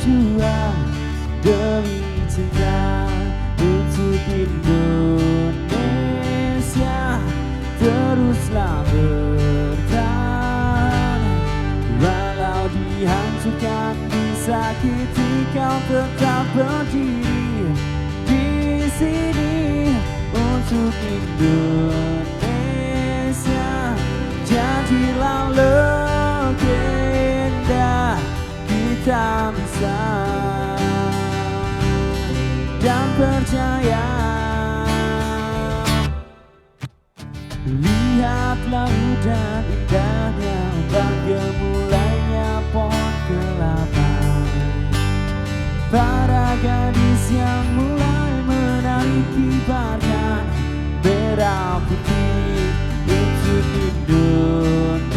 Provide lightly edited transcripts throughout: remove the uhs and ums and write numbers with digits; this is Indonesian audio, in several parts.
berjuang demi cinta untuk Indonesia. Teruslah bertahan, walau dihancurkan, disakiti, kau tetap berdiri di sini untuk Indonesia. Jadilah legenda, kita bisa dan percaya. Lihatlah hujan indahnya, bergemulainya pohon kelapa. Para gadis yang mulai menari kibarkan merah putih untuk Indonesia.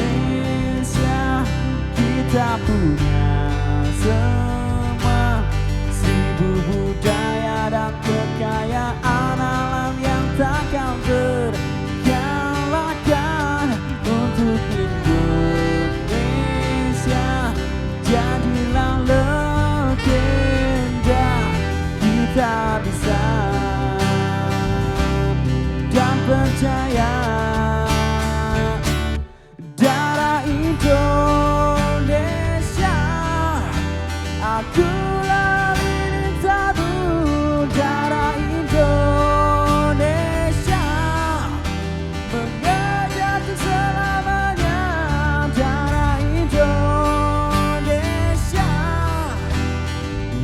Kita punya semua, 1000 budaya dan kekayaan alam yang takkan terkalahkan untuk Indonesia. Jadilah legenda, kita bisa dan percaya. Darah Indonesia, akulah lilin satu. Darah Indonesia, mengejar selamanya. Darah Indonesia,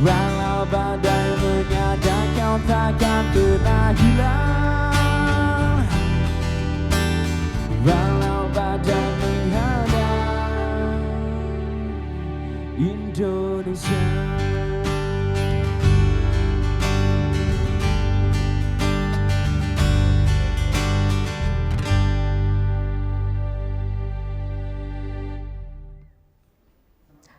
walau badai menyadap, kau takkan pernah hilang. Walau badai menghadang Indonesia.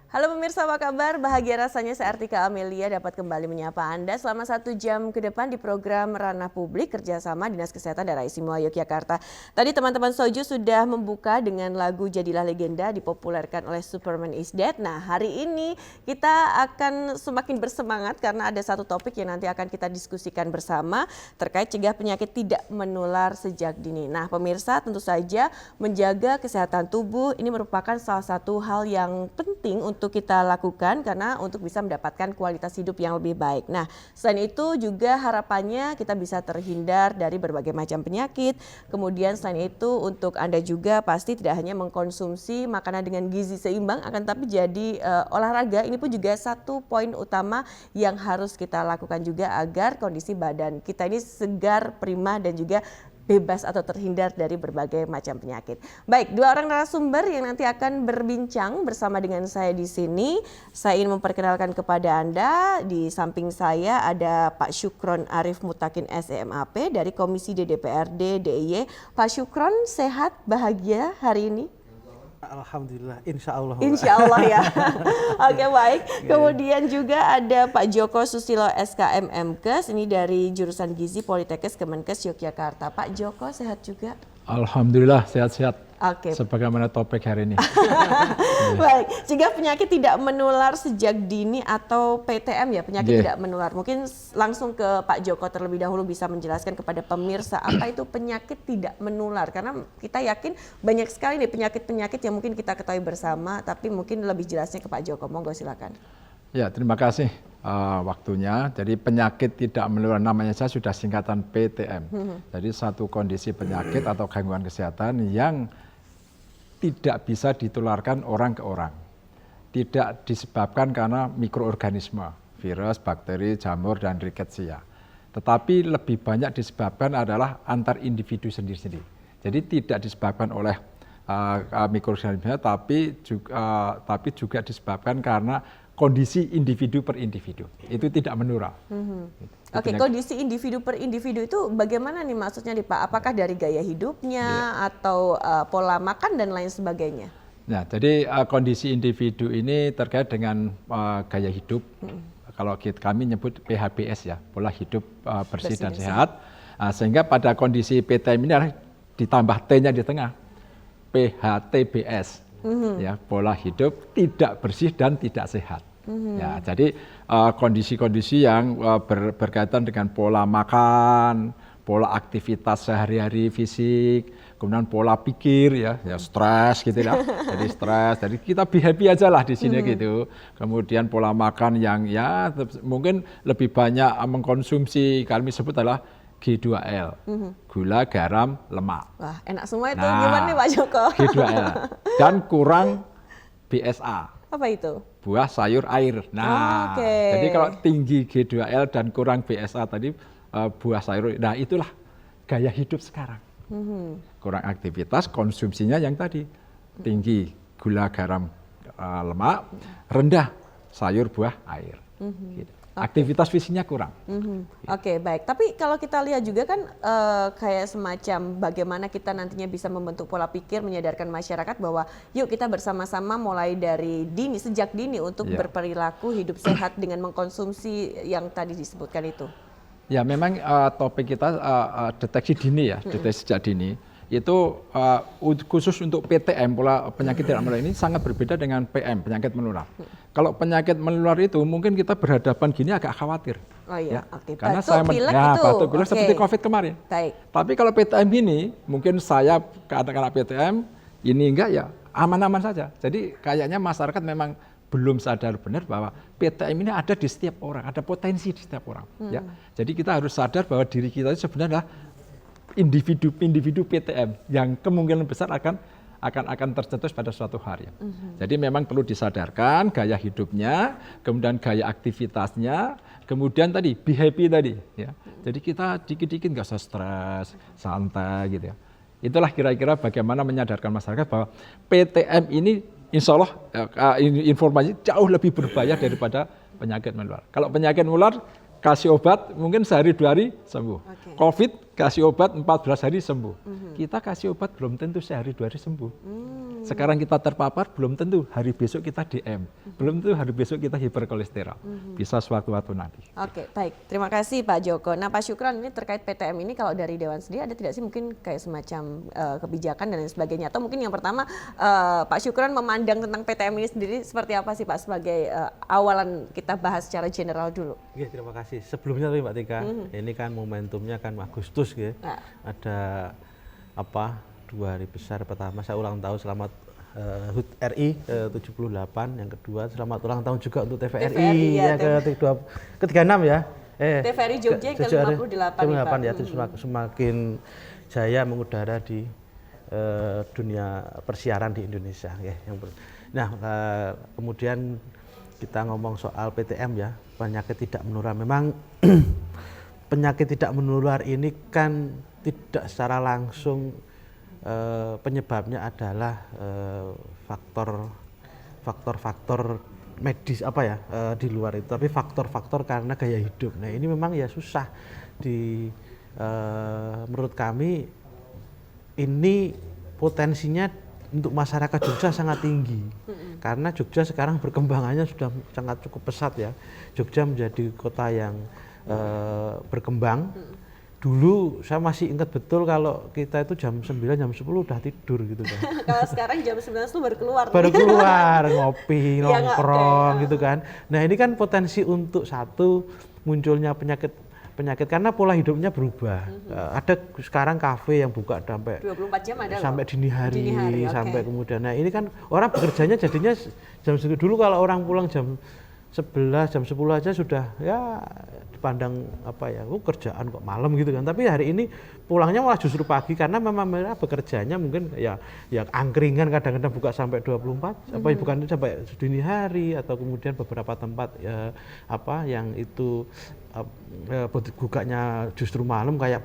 Halo pemirsa, apa kabar? Bahagia rasanya saya Artika Amelia dapat kembali menyapa Anda selama 1 jam ke depan di program Ranah Publik kerjasama Dinas Kesehatan Daerah Istimewa Yogyakarta. Tadi teman-teman Soju sudah membuka dengan lagu Jadilah Legenda dipopulerkan oleh Superman is Dead. Nah, hari ini kita akan semakin bersemangat karena ada satu topik yang nanti akan kita diskusikan bersama terkait cegah penyakit tidak menular sejak dini. Nah, pemirsa, tentu saja menjaga kesehatan tubuh ini merupakan salah satu hal yang penting untuk kita lakukan karena untuk bisa mendapatkan kualitas hidup yang lebih baik. Nah, selain itu juga harapannya kita bisa terhindar dari berbagai macam penyakit. Kemudian selain itu untuk Anda juga pasti tidak hanya mengkonsumsi makanan dengan gizi seimbang, akan tapi jadi olahraga. Ini pun juga satu poin utama yang harus kita lakukan juga agar kondisi badan kita ini segar, prima dan juga bebas atau terhindar dari berbagai macam penyakit. Baik, 2 orang narasumber yang nanti akan berbincang bersama dengan saya di sini. Saya ingin memperkenalkan kepada Anda, di samping saya ada Pak Syukron Arif Mutakin SEMAP dari Komisi DPRD DIY. Pak Syukron, sehat, bahagia hari ini? Alhamdulillah, insya Allah. Insya Allah ya. Oke, baik. Kemudian juga ada Pak Joko Susilo SKM MKes, ini dari jurusan Gizi Politekes Kemenkes Yogyakarta. Pak Joko sehat juga? Alhamdulillah sehat-sehat. Oke. Sebagaimana topik hari ini. Baik, cegah penyakit tidak menular sejak dini atau PTM ya, penyakit tidak menular. Mungkin langsung ke Pak Joko terlebih dahulu bisa menjelaskan kepada pemirsa apa itu penyakit tidak menular. Karena kita yakin banyak sekali nih penyakit-penyakit yang mungkin kita ketahui bersama, tapi mungkin lebih jelasnya ke Pak Joko. Monggo silakan. Ya, terima kasih waktunya. Jadi penyakit tidak menular namanya saya sudah singkatan PTM. Jadi satu kondisi penyakit atau gangguan kesehatan yang tidak bisa ditularkan orang ke orang. Tidak disebabkan karena mikroorganisme, virus, bakteri, jamur, dan rickettsia. Tetapi lebih banyak disebabkan adalah antar individu sendiri-sendiri. Jadi tidak disebabkan oleh mikroorganisme, tapi juga disebabkan karena kondisi individu per individu. Itu tidak menular. Oke, kondisi individu per individu itu bagaimana nih maksudnya nih Pak? Apakah dari gaya hidupnya atau pola makan dan lain sebagainya? Nah, jadi kondisi individu ini terkait dengan gaya hidup. Kalau kami nyebut PHBS ya, pola hidup bersih dan sehat. Sehingga pada kondisi PTM ini ditambah T-nya di tengah, PHTBS, ya, pola hidup tidak bersih dan tidak sehat. Ya, jadi kondisi-kondisi yang berkaitan dengan pola makan, pola aktivitas sehari-hari fisik, kemudian pola pikir ya stres gitu ya. Jadi stres, jadi kita be happy aja lah di sini gitu. Kemudian pola makan yang ya mungkin lebih banyak mengkonsumsi, kami sebut adalah G2L, gula, garam, lemak. Wah, enak semua itu. Gimana nih Pak Joko? G2L dan kurang BSA. Apa itu? Buah, sayur, air. Nah, jadi kalau tinggi G2L dan kurang BSA tadi buah, sayur, nah itulah gaya hidup sekarang. Kurang aktivitas, konsumsinya yang tadi tinggi gula, garam, lemak, rendah sayur, buah, air. Gitu. Aktivitas fisiknya kurang. Oke, baik. Tapi kalau kita lihat juga kan kayak semacam bagaimana kita nantinya bisa membentuk pola pikir, menyadarkan masyarakat bahwa yuk kita bersama-sama mulai dari dini, sejak dini untuk berperilaku hidup sehat dengan mengkonsumsi yang tadi disebutkan itu. Ya, memang topik kita deteksi dini ya, deteksi sejak dini. Itu khusus untuk PTM, pola penyakit tidak menular ini sangat berbeda dengan PM, penyakit menular. Kalau penyakit menular itu mungkin kita berhadapan gini agak khawatir. Oh iya, ya. oke. Karena batuk, pilek itu. Batuk pilek seperti COVID kemarin. Baik. Tapi kalau PTM ini, mungkin saya katakanlah PTM, ini enggak ya aman-aman saja. Jadi kayaknya masyarakat memang belum sadar benar bahwa PTM ini ada di setiap orang, ada potensi di setiap orang. Ya. Jadi kita harus sadar bahwa diri kita itu sebenarnya individu PTM yang kemungkinan besar akan tercetus pada suatu hari. Jadi memang perlu disadarkan gaya hidupnya, kemudian gaya aktivitasnya, kemudian tadi be happy tadi. Ya. Jadi kita dikit-dikit nggak usah stres, santai gitu ya. Itulah kira-kira bagaimana menyadarkan masyarakat bahwa PTM ini insya Allah informasi jauh lebih berbahaya daripada penyakit menular. Kalau penyakit menular kasih obat mungkin sehari 2 hari sembuh. COVID kasih obat 14 hari sembuh. Kita kasih obat belum tentu sehari 2 hari sembuh. Sekarang kita terpapar belum tentu hari besok kita DM. Belum tentu hari besok kita hiperkolesterol. Bisa sewaktu-waktu nanti. Oke, baik. Terima kasih Pak Joko. Nah Pak Syukron, ini terkait PTM ini kalau dari Dewan sendiri ada tidak sih mungkin kayak semacam kebijakan dan lain sebagainya? Atau mungkin yang pertama Pak Syukron memandang tentang PTM ini sendiri seperti apa sih Pak sebagai awalan kita bahas secara general dulu? Oke, terima kasih. Sebelumnya Mbak Tika, ini kan momentumnya kan Agustus ya. Ada 2 hari besar. Pertama saya ulang tahun selamat HUT RI ke-78, yang kedua selamat ulang tahun juga untuk TVRI ya ke-36 ya. TVRI Jogja yang ke-58 ya, semakin jaya mengudara di dunia persiaran di Indonesia ya. Nah, kemudian kita ngomong soal PTM ya, penyakit tidak menular. Memang penyakit tidak menular ini kan tidak secara langsung penyebabnya adalah faktor-faktor medis di luar itu, tapi faktor-faktor karena gaya hidup. Nah ini memang ya susah menurut kami ini potensinya untuk masyarakat Jogja sangat tinggi karena Jogja sekarang perkembangannya sudah sangat cukup pesat ya. Jogja menjadi kota yang berkembang. Dulu saya masih ingat betul kalau kita itu jam 9, jam 10 udah tidur gitu kan. Kalau sekarang jam 9 itu baru keluar. Baru keluar, ngopi, nongkrong gitu kan. Nah ini kan potensi untuk satu munculnya penyakit karena pola hidupnya berubah. Ada sekarang kafe yang buka sampai 24 jam ada sampai dini hari sampai kemudian. Nah ini kan orang bekerjanya jadinya jam segitu. Dulu kalau orang pulang jam 11, jam 10 aja sudah ya dipandang kerjaan kok malam gitu kan. Tapi hari ini pulangnya malah justru pagi karena memang mereka bekerjanya mungkin ya angkringan kadang-kadang buka sampai 24, bukan sampai dini hari, atau kemudian beberapa tempat yang itu bukanya justru malam kayak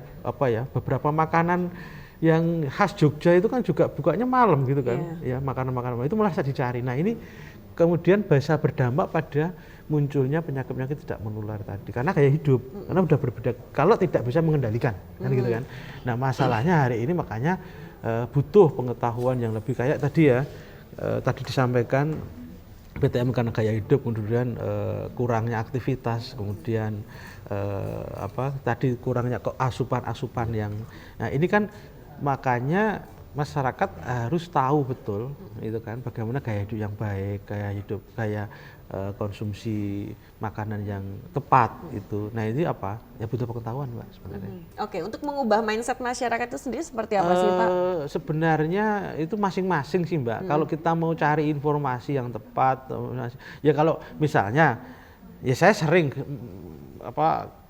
beberapa makanan yang khas Jogja itu kan juga bukanya malam gitu kan. Ya makanan-makanan itu malah bisa dicari. Nah ini kemudian bisa berdampak pada munculnya penyakit-penyakit tidak menular tadi karena gaya hidup, karena udah berbeda kalau tidak bisa mengendalikan kan gitu kan. Nah masalahnya hari ini makanya butuh pengetahuan yang lebih kayak tadi ya, tadi disampaikan PTM karena gaya hidup, kemudian kurangnya aktivitas, kemudian tadi kurangnya asupan yang, nah ini kan makanya masyarakat harus tahu betul itu kan bagaimana gaya hidup yang baik, gaya konsumsi makanan yang tepat itu. Nah ini apa? Ya butuh pengetahuan Mbak sebenarnya. Oke, untuk mengubah mindset masyarakat itu sendiri seperti apa sih Pak? Sebenarnya itu masing-masing sih Mbak. Kalau kita mau cari informasi yang tepat, ya kalau misalnya, ya saya sering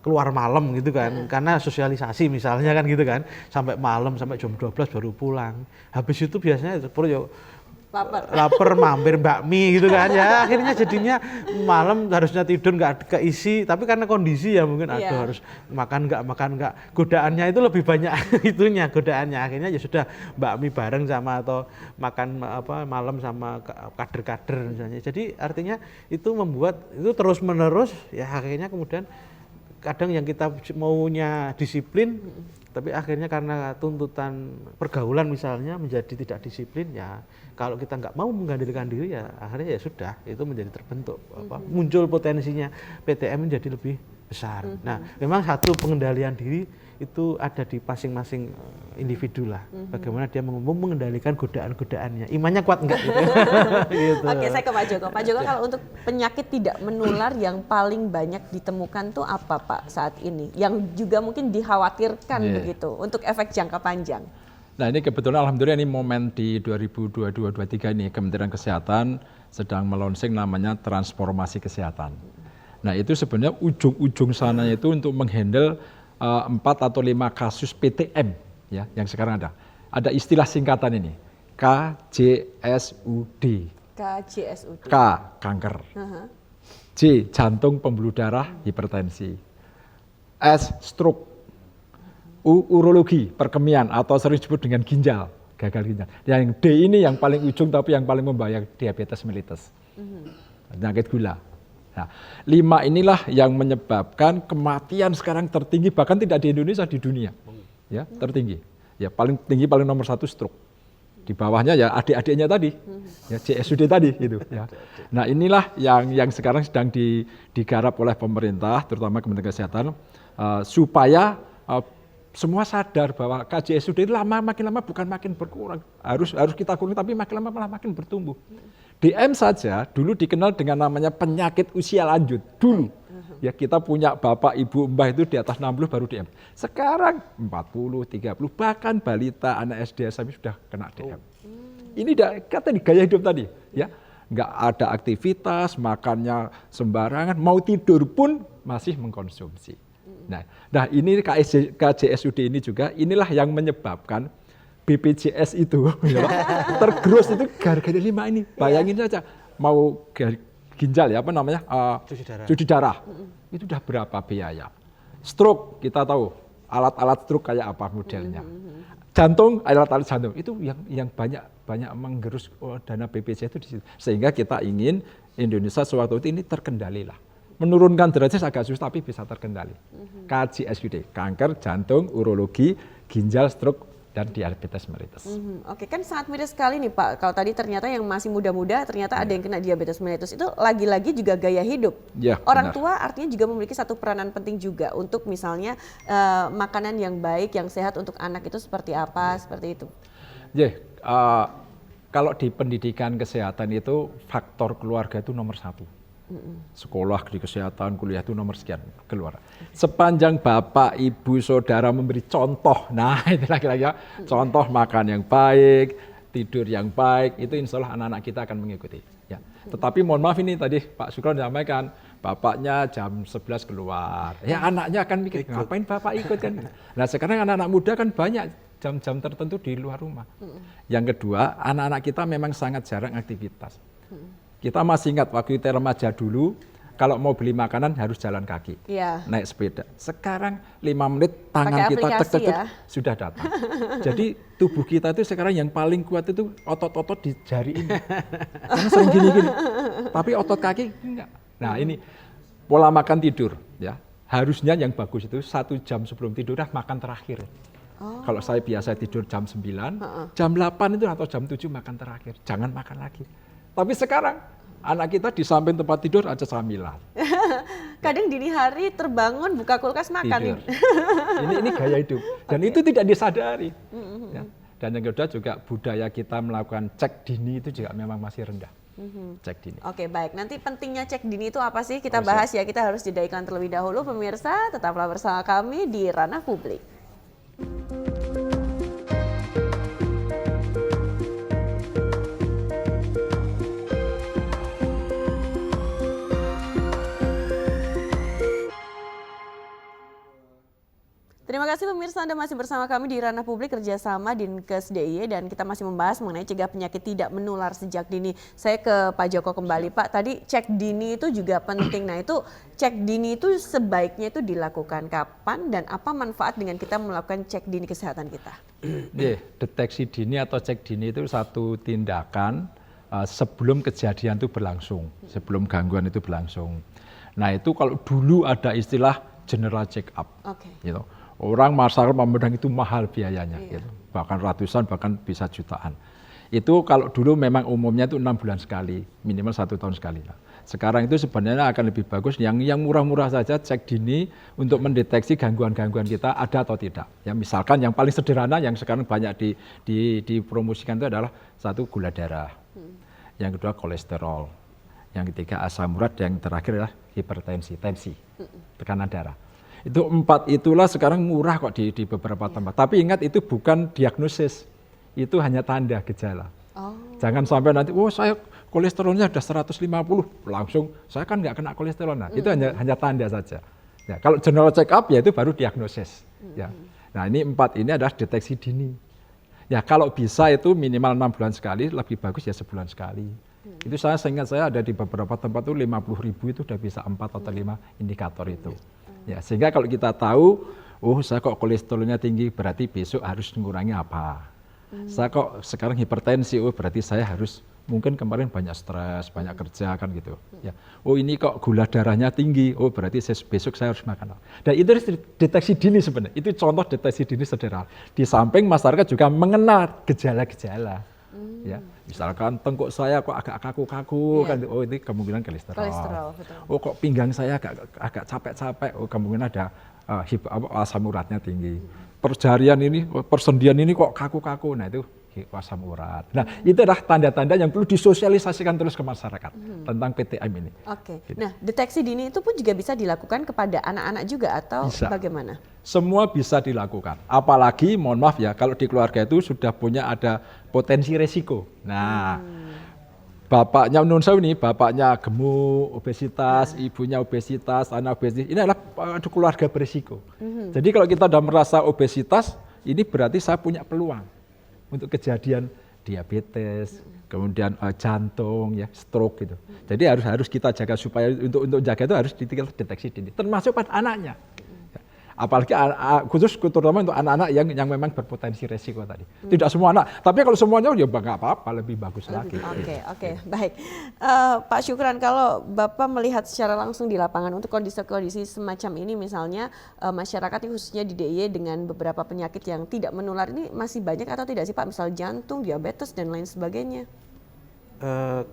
keluar malam gitu kan, karena sosialisasi misalnya kan gitu kan, sampai malam sampai jam 12 baru pulang. Habis itu biasanya perlu lapar mampir bakmi gitu kan ya, akhirnya jadinya malam harusnya tidur nggak keisi, tapi karena kondisi ya mungkin harus makan nggak, godaannya itu lebih banyak itunya godaannya, akhirnya ya sudah bakmi bareng sama atau makan malam sama kader-kader misalnya. Jadi artinya itu membuat itu terus menerus ya, akhirnya kemudian kadang yang kita maunya disiplin tapi akhirnya karena tuntutan pergaulan misalnya menjadi tidak disiplin, ya kalau kita nggak mau mengandalkan diri ya akhirnya ya sudah itu menjadi terbentuk muncul potensinya PTM menjadi lebih besar. Nah memang satu pengendalian diri itu ada di masing-masing individu lah, bagaimana dia mengendalikan godaan-godaannya, imannya kuat enggak gitu. Gitu. Oke, saya ke Pak Joko. Pak Joko, kalau untuk penyakit tidak menular yang paling banyak ditemukan tuh apa Pak saat ini? Yang juga mungkin dikhawatirkan begitu untuk efek jangka panjang. Nah ini kebetulan alhamdulillah ini momen di 2022-2023 ini Kementerian Kesehatan sedang melonsing namanya transformasi kesehatan. Nah itu sebenarnya ujung-ujung sananya itu untuk menghandle 4 atau 5 kasus PTM ya yang sekarang ada. Ada istilah singkatan ini, KJSUD. KJSUD. K kanker. J jantung pembuluh darah hipertensi. S stroke. U urologi perkemian atau sering disebut dengan ginjal, gagal ginjal. Yang D ini yang paling ujung tapi yang paling membahayakan diabetes mellitus. Penyakit gula. Nah, 5 inilah yang menyebabkan kematian sekarang tertinggi, bahkan tidak di Indonesia, di dunia. Ya, tertinggi. Ya, paling tinggi paling nomor 1 stroke. Di bawahnya ya adik-adiknya tadi. Ya, JSUD tadi gitu ya. Nah, inilah yang sekarang sedang digarap oleh pemerintah, terutama Kementerian Kesehatan supaya semua sadar bahwa KJSUD itu makin lama bukan makin berkurang. Harus kita kurangi tapi makin lama malah makin bertumbuh. DM saja dulu dikenal dengan namanya penyakit usia lanjut dulu. Ya kita punya bapak ibu mbah itu di atas 60 baru DM. Sekarang 40, 30 bahkan balita anak SD SMP sudah kena DM. Ini kata di gaya hidup tadi ya. Nggak ada aktivitas, makannya sembarangan, mau tidur pun masih mengkonsumsi. Nah ini KJSUD ini juga inilah yang menyebabkan BPJS itu ya, tergerus itu gara-gara 5 ini. Bayangin saja mau ginjal ya cuci darah. Itu udah berapa biaya. Stroke kita tahu alat-alat stroke kayak apa modelnya. Jantung, alat-alat jantung itu yang banyak menggerus dana BPJS itu di situ. Sehingga kita ingin Indonesia sewaktu ini terkendali lah. Menurunkan derajat agak susah tapi bisa terkendali. KJSUD, kanker, jantung, urologi, ginjal, stroke, dan diabetes mellitus. Oke, kan sangat miris sekali nih Pak. Kalau tadi ternyata yang masih muda-muda ternyata ada yang kena diabetes mellitus, itu lagi-lagi juga gaya hidup. Ya, orang benar. tua artinya juga memiliki satu peranan penting juga untuk misalnya makanan yang baik, yang sehat untuk anak itu seperti apa, seperti itu. Kalau di pendidikan kesehatan itu faktor keluarga itu nomor 1. Sekolah di kesehatan, kuliah itu nomor sekian keluar. Sepanjang bapak, ibu, saudara memberi contoh, nah itu lagi-lagi contoh makan yang baik, tidur yang baik, itu insya Allah anak-anak kita akan mengikuti. Ya. Tetapi mohon maaf ini tadi Pak Sukron menyampaikan, bapaknya jam 11 keluar, ya anaknya akan mikir ngapain bapak ikut kan. Nah sekarang anak-anak muda kan banyak jam-jam tertentu di luar rumah. Yang kedua, anak-anak kita memang sangat jarang aktivitas. Kita masih ingat waktu kita remaja dulu, kalau mau beli makanan harus jalan kaki, naik sepeda. Sekarang 5 menit tangan kita tek-tek sudah datang. Jadi tubuh kita itu sekarang yang paling kuat itu otot-otot di jari ini. Karena sering gini-gini. Tapi otot kaki enggak. Nah ini pola makan tidur ya. Harusnya yang bagus itu 1 jam sebelum tidur makan terakhir. Kalau saya biasa tidur jam 9, jam 8 itu atau jam 7 makan terakhir. Jangan makan lagi. Tapi sekarang anak kita di samping tempat tidur aja camilan. Kadang dini hari terbangun buka kulkas makan. Ini gaya hidup. Dan itu tidak disadari. Ya. Dan yang kedua juga budaya kita melakukan cek dini itu juga memang masih rendah. Cek dini. Oke, baik. Nanti pentingnya cek dini itu apa sih? Kita bahas ya. Kita harus jeda iklan terlebih dahulu. Pemirsa, tetaplah bersama kami di Ranah Publik. Terima kasih pemirsa, Anda masih bersama kami di Ranah Publik kerjasama Dinkes DIY dan kita masih membahas mengenai cegah penyakit tidak menular sejak dini. Saya ke Pak Joko kembali. Pak, tadi cek dini itu juga penting. Nah itu cek dini itu sebaiknya itu dilakukan kapan dan apa manfaat dengan kita melakukan cek dini kesehatan kita? Deteksi dini atau cek dini itu satu tindakan sebelum kejadian itu berlangsung, sebelum gangguan itu berlangsung. Nah itu kalau dulu ada istilah general check up, gitu. Orang masyarakat memandang itu mahal biayanya, gitu. Bahkan ratusan, bahkan bisa jutaan. Itu kalau dulu memang umumnya itu 6 bulan sekali, minimal 1 tahun sekali. Nah, sekarang itu sebenarnya akan lebih bagus yang murah-murah saja cek dini untuk mendeteksi gangguan-gangguan kita ada atau tidak. Ya misalkan yang paling sederhana yang sekarang banyak dipromosikan itu adalah satu gula darah, yang kedua kolesterol, yang ketiga asam urat, yang terakhir adalah hipertensi, tensi, tekanan darah. Itu 4 itulah sekarang murah kok di beberapa tempat. Tapi ingat itu bukan diagnosis, itu hanya tanda gejala. Jangan sampai nanti, saya kolesterolnya sudah 150, langsung saya kan nggak kena kolesterol. Nah, itu hanya tanda saja. Ya, kalau general check up ya itu baru diagnosis. Ya. Nah ini 4 ini adalah deteksi dini. Ya kalau bisa itu minimal 6 bulan sekali, lebih bagus ya sebulan sekali. Itu saya ingat saya ada di beberapa tempat itu 50.000 itu udah bisa 4 atau 5 indikator itu. Ya, sehingga kalau kita tahu, saya kok kolesterolnya tinggi, berarti besok harus mengurangi apa. Saya kok sekarang hipertensi, berarti saya harus, mungkin kemarin banyak stres, banyak kerja kan gitu. Ya, ini kok gula darahnya tinggi, berarti besok saya harus makan apa. Dan itu deteksi dini sebenarnya, itu contoh deteksi dini sederhana. Di samping masyarakat juga mengenal gejala-gejala. Ya, misalkan tengkuk saya kok agak kaku-kaku kan, ini kemungkinan kolesterol. Betul. Kok pinggang saya agak capek-capek, kemungkinan ada asam uratnya tinggi. Persendian ini kok kaku-kaku, nah itu asam urat. Nah itu adalah tanda-tanda yang perlu disosialisasikan terus ke masyarakat tentang PTM ini. Oke. Gitu. Nah deteksi dini itu pun juga bisa dilakukan kepada anak-anak juga atau bisa. Bagaimana? Semua bisa dilakukan. Apalagi mohon maaf ya kalau di keluarga itu sudah punya ada potensi resiko. Nah bapaknya menurut saya ini bapaknya gemuk, obesitas, ibunya obesitas, anak obesitas. Ini adalah keluarga berisiko. Jadi kalau kita sudah merasa obesitas, ini berarti saya punya peluang untuk kejadian diabetes, kemudian jantung, ya, stroke gitu. Jadi harus kita jaga supaya untuk jaga itu harus deteksi dini, termasuk pada anaknya. Apalagi khusus terutama untuk anak-anak yang memang berpotensi resiko tadi. Tidak semua anak, tapi kalau semuanya ya nggak apa-apa, lebih bagus lagi. Oke, baik. Pak Syukran, kalau Bapak melihat secara langsung di lapangan untuk kondisi-kondisi semacam ini, misalnya masyarakat khususnya di DIY dengan beberapa penyakit yang tidak menular ini masih banyak atau tidak sih Pak? Misal jantung, diabetes dan lain sebagainya.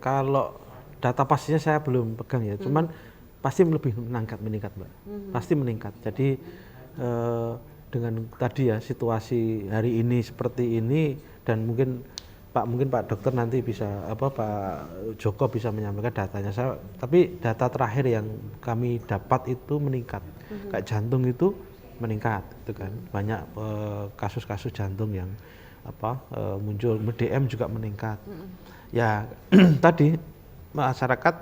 Kalau data pastinya saya belum pegang ya, cuman pasti lebih meningkat Mbak. Pasti meningkat. Jadi dengan tadi ya situasi hari ini seperti ini dan mungkin Pak Dokter nanti bisa Pak Joko bisa menyampaikan datanya. Tapi data terakhir yang kami dapat itu meningkat. Kayak jantung itu meningkat itu kan. Banyak kasus-kasus jantung yang muncul, DM juga meningkat. Ya tadi masyarakat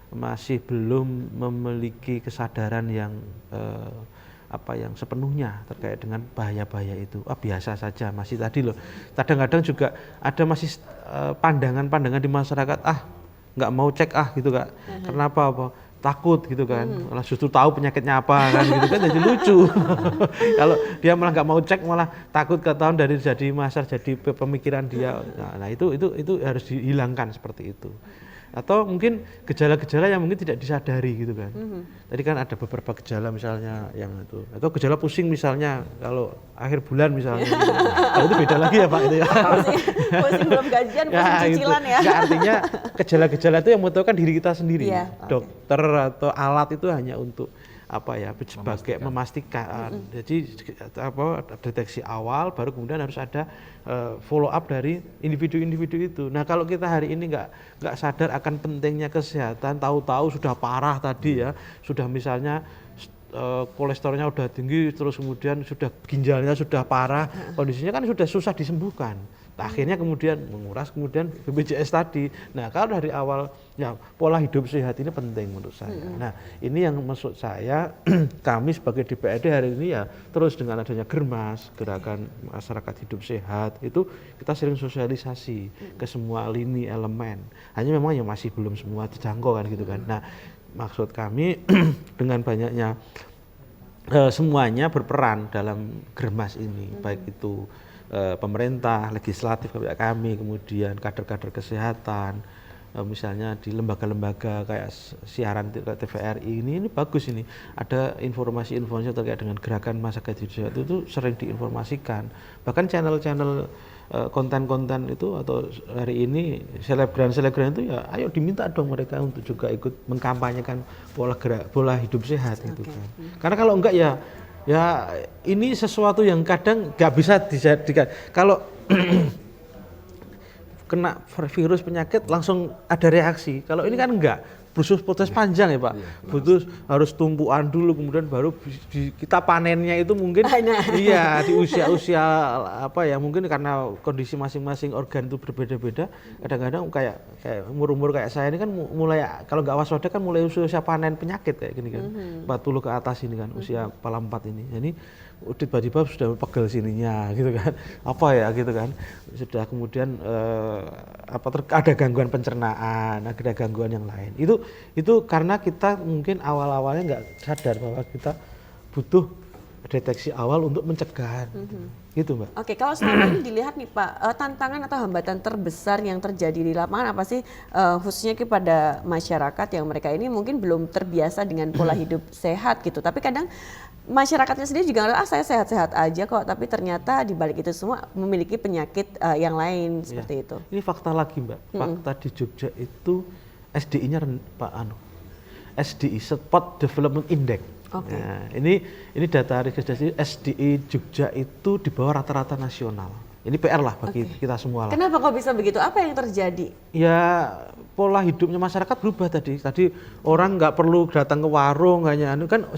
masih belum memiliki kesadaran yang yang sepenuhnya terkait dengan bahaya-bahaya itu. Biasa saja, masih tadi loh. Kadang-kadang juga ada masih pandangan-pandangan di masyarakat, nggak mau cek gitu Kak. Kenapa? Takut gitu kan. Malah justru tahu penyakitnya apa kan gitu kan, jadi lucu. Kalau dia malah nggak mau cek, malah takut ketahuan dari jadi masalah, jadi pemikiran dia. Nah, itu harus dihilangkan seperti itu. Atau mungkin gejala-gejala yang mungkin tidak disadari gitu kan. Tadi kan ada beberapa gejala misalnya yang itu, atau gejala pusing misalnya kalau akhir bulan misalnya. Kalau itu beda lagi ya Pak itu ya. Pusing belum gajian, pusing cicilan ya. Nggak, artinya gejala-gejala itu yang membutuhkan diri kita sendiri. Dokter atau alat itu hanya untuk sebagai memastikan. Jadi deteksi awal, baru kemudian harus ada follow up dari individu-individu itu. Nah kalau kita hari ini nggak sadar akan pentingnya kesehatan, tahu-tahu sudah parah tadi ya, sudah misalnya kolesterolnya udah tinggi, terus kemudian sudah ginjalnya sudah parah, kondisinya kan sudah susah disembuhkan. Nah, akhirnya kemudian menguras kemudian BPJS tadi. Nah kalau dari awal ya pola hidup sehat ini penting menurut saya. Nah ini yang maksud saya kami sebagai DPRD hari ini ya terus dengan adanya Germas, gerakan masyarakat hidup sehat, itu kita sering sosialisasi ke semua lini elemen. Hanya memang yang masih belum semua terjangkau kan gitu kan. Nah maksud kami dengan banyaknya semuanya berperan dalam Germas ini, baik itu pemerintah, legislatif kayak kami, kemudian kader-kader kesehatan, misalnya di lembaga-lembaga kayak siaran TVRI ini bagus ini, ada informasi-informasi terkait dengan gerakan masyarakat hidup sehat itu sering diinformasikan. Bahkan channel-channel konten-konten itu atau hari ini selebgram itu ya ayo diminta dong mereka untuk juga ikut mengkampanyekan pola hidup sehat gitu kan. Karena kalau enggak ya ini sesuatu yang kadang nggak bisa dijadikan. Kalau kena virus penyakit langsung ada reaksi. Kalau ini kan enggak, butuh proses panjang ya Pak. Butuh harus tumpuan dulu, kemudian baru kita panennya itu mungkin iya di usia-usia mungkin karena kondisi masing-masing organ itu berbeda-beda. Kadang-kadang kayak umur-umur kayak saya ini kan mulai kalau nggak waspada kan mulai usia panen penyakit kayak gini kan. 40 ke atas ini kan usia kepala 4 ini. Jadi tiba-tiba sudah pegel sininya gitu kan. Gitu kan. Sudah kemudian ada gangguan pencernaan, ada gangguan yang lain. Itu karena kita mungkin awal-awalnya nggak sadar bahwa kita butuh deteksi awal untuk mencegah. Gitu Mbak. Oke, kalau selama ini dilihat nih Pak, tantangan atau hambatan terbesar yang terjadi di lapangan apa sih, khususnya kepada masyarakat yang mereka ini mungkin belum terbiasa dengan pola hidup sehat gitu, tapi kadang masyarakatnya sendiri juga ngerasa saya sehat-sehat aja kok, tapi ternyata di balik itu semua memiliki penyakit yang lain seperti itu. Ini fakta lagi Mbak, fakta di Jogja itu SDI-nya SDI, Sport Development Index. Nah, ini data registrasi SDI Jogja itu di bawah rata-rata nasional. Ini PR lah bagi kita semua lah. Kenapa kok bisa begitu? Apa yang terjadi? Ya pola hidupnya masyarakat berubah tadi. Tadi orang nggak perlu datang ke warung, hanya kan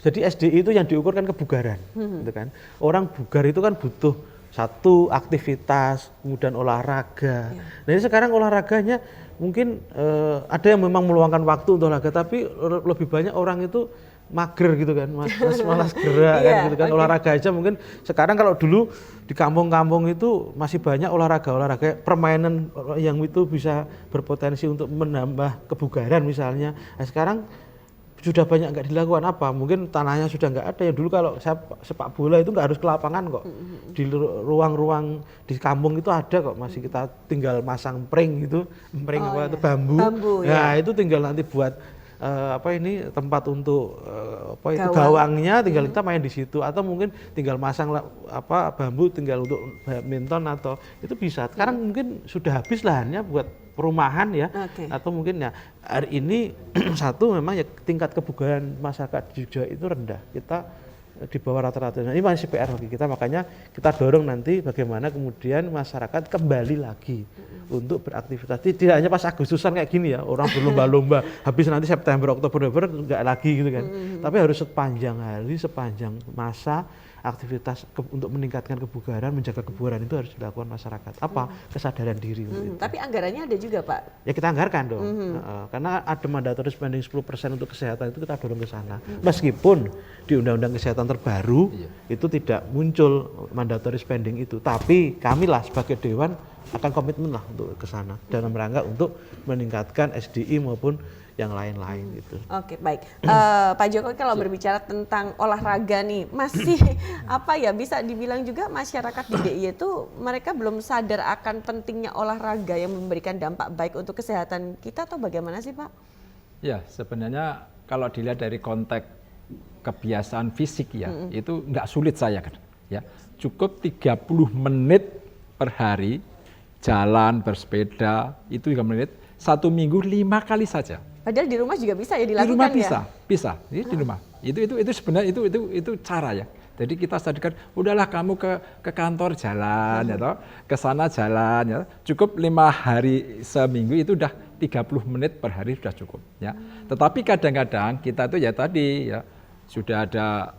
jadi SDI itu yang diukur kan kebugaran, gitu kan. Orang bugar itu kan butuh satu aktivitas, kemudian olahraga. Nah ini sekarang olahraganya mungkin ada yang memang meluangkan waktu untuk olahraga, tapi lebih banyak orang itu mager gitu kan, malas gerak kan gitu kan. Olahraga aja mungkin sekarang kalau dulu di kampung-kampung itu masih banyak olahraga permainan yang itu bisa berpotensi untuk menambah kebugaran misalnya. Nah, sekarang sudah banyak nggak dilakukan mungkin tanahnya sudah nggak ada ya. Dulu kalau sepak bola itu nggak harus ke lapangan kok, di ruang-ruang di kampung itu ada kok, masih kita tinggal masang pring itu bambu ya itu tinggal nanti buat tempat untuk gawangnya, tinggal kita main di situ, atau mungkin tinggal masang bambu tinggal untuk badminton atau itu bisa. Sekarang mungkin sudah habis lahannya buat perumahan ya, atau mungkin ya hari ini satu memang ya tingkat kebugaran masyarakat di Jogja itu rendah, kita di bawah rata-rata. Nah, ini masih PR bagi kita, makanya kita dorong nanti bagaimana kemudian masyarakat kembali lagi untuk beraktivitas. Tidak hanya pas Agustusan kayak gini ya, orang berlomba-lomba, habis nanti September, Oktober, November enggak lagi gitu kan. Tapi harus sepanjang hari, sepanjang masa aktivitas untuk meningkatkan kebugaran, menjaga kebugaran itu harus dilakukan masyarakat. Kesadaran diri. Tapi anggarannya ada juga Pak? Ya kita anggarkan dong, karena ada mandatory spending 10% untuk kesehatan, itu kita dorong ke sana. Meskipun di Undang-Undang Kesehatan terbaru itu tidak muncul mandatory spending itu, tapi kami lah sebagai Dewan akan komitmen lah untuk ke sana dalam rangka untuk meningkatkan SDI maupun yang lain-lain gitu. Oke, baik. Pak Jokowi kalau berbicara tentang olahraga nih, masih bisa dibilang juga masyarakat di DIY itu mereka belum sadar akan pentingnya olahraga yang memberikan dampak baik untuk kesehatan kita, atau bagaimana sih Pak? Ya, sebenarnya kalau dilihat dari konteks kebiasaan fisik ya, itu nggak sulit saya kan. Ya, cukup 30 menit per hari jalan, bersepeda, itu 3 menit, 1 minggu 5 kali saja. Padahal di rumah juga bisa ya Di dilakukan rumah ya? bisa. Di rumah. Itu sebenarnya itu cara ya. Jadi kita sadarkan, udahlah kamu ke kantor jalan ya toh, ke sana jalan ya. Cukup 5 hari seminggu itu udah 30 menit per hari sudah cukup ya. Tetapi kadang-kadang kita tuh ya tadi ya sudah ada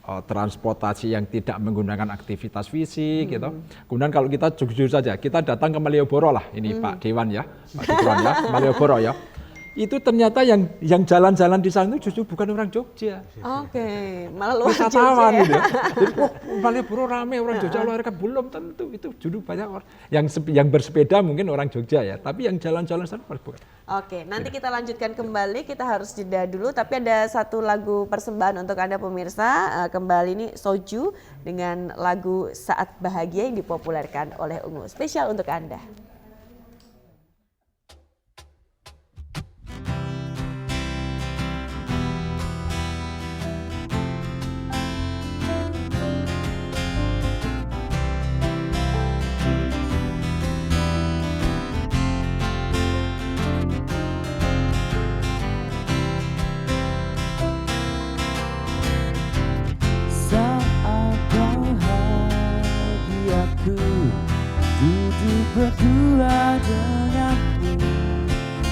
transportasi yang tidak menggunakan aktivitas fisik gitu. Kemudian kalau kita jujur saja, kita datang ke Malioboro lah, ini Pak Dewan ya, Pak Dewan ya, Malioboro ya. Itu ternyata yang jalan-jalan di sana itu justru bukan orang Jogja. Oke, malah luar Wisatawan Jogja ya. gitu ya. Jadi Malioboro ramai orang Jogja, olahraga belum tentu itu justru banyak orang yang bersepeda mungkin orang Jogja ya, tapi yang jalan-jalan sana bukan. Oke, nanti kita lanjutkan kembali, kita harus jeda dulu, tapi ada satu lagu persembahan untuk Anda pemirsa, kembali ini Soju dengan lagu Saat Bahagia yang dipopulerkan oleh Ungu, spesial untuk Anda. Saat bahagiaku duduk berdua denganmu,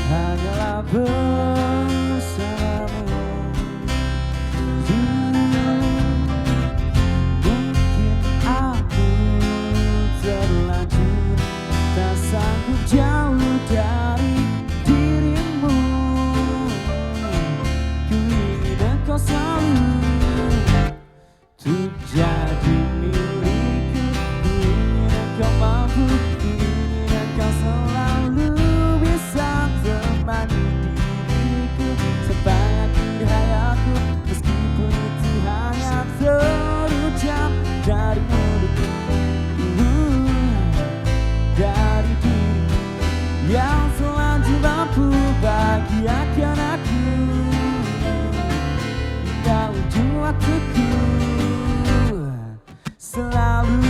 hanyalah bersamamu. Mungkin aku terlanjur tak sanggup jauh dari dirimu. Ku ingin engkau selalu untuk jadi milikku, ku ingin engkau mampu, ku ingin engkau selalu bisa temani diriku sampai akhir hayatku, meskipun itu hanya terucap dari mulutku, dari dirimu yang selalu mampu bahagiakan aku hingga ujung waktuku. Selalu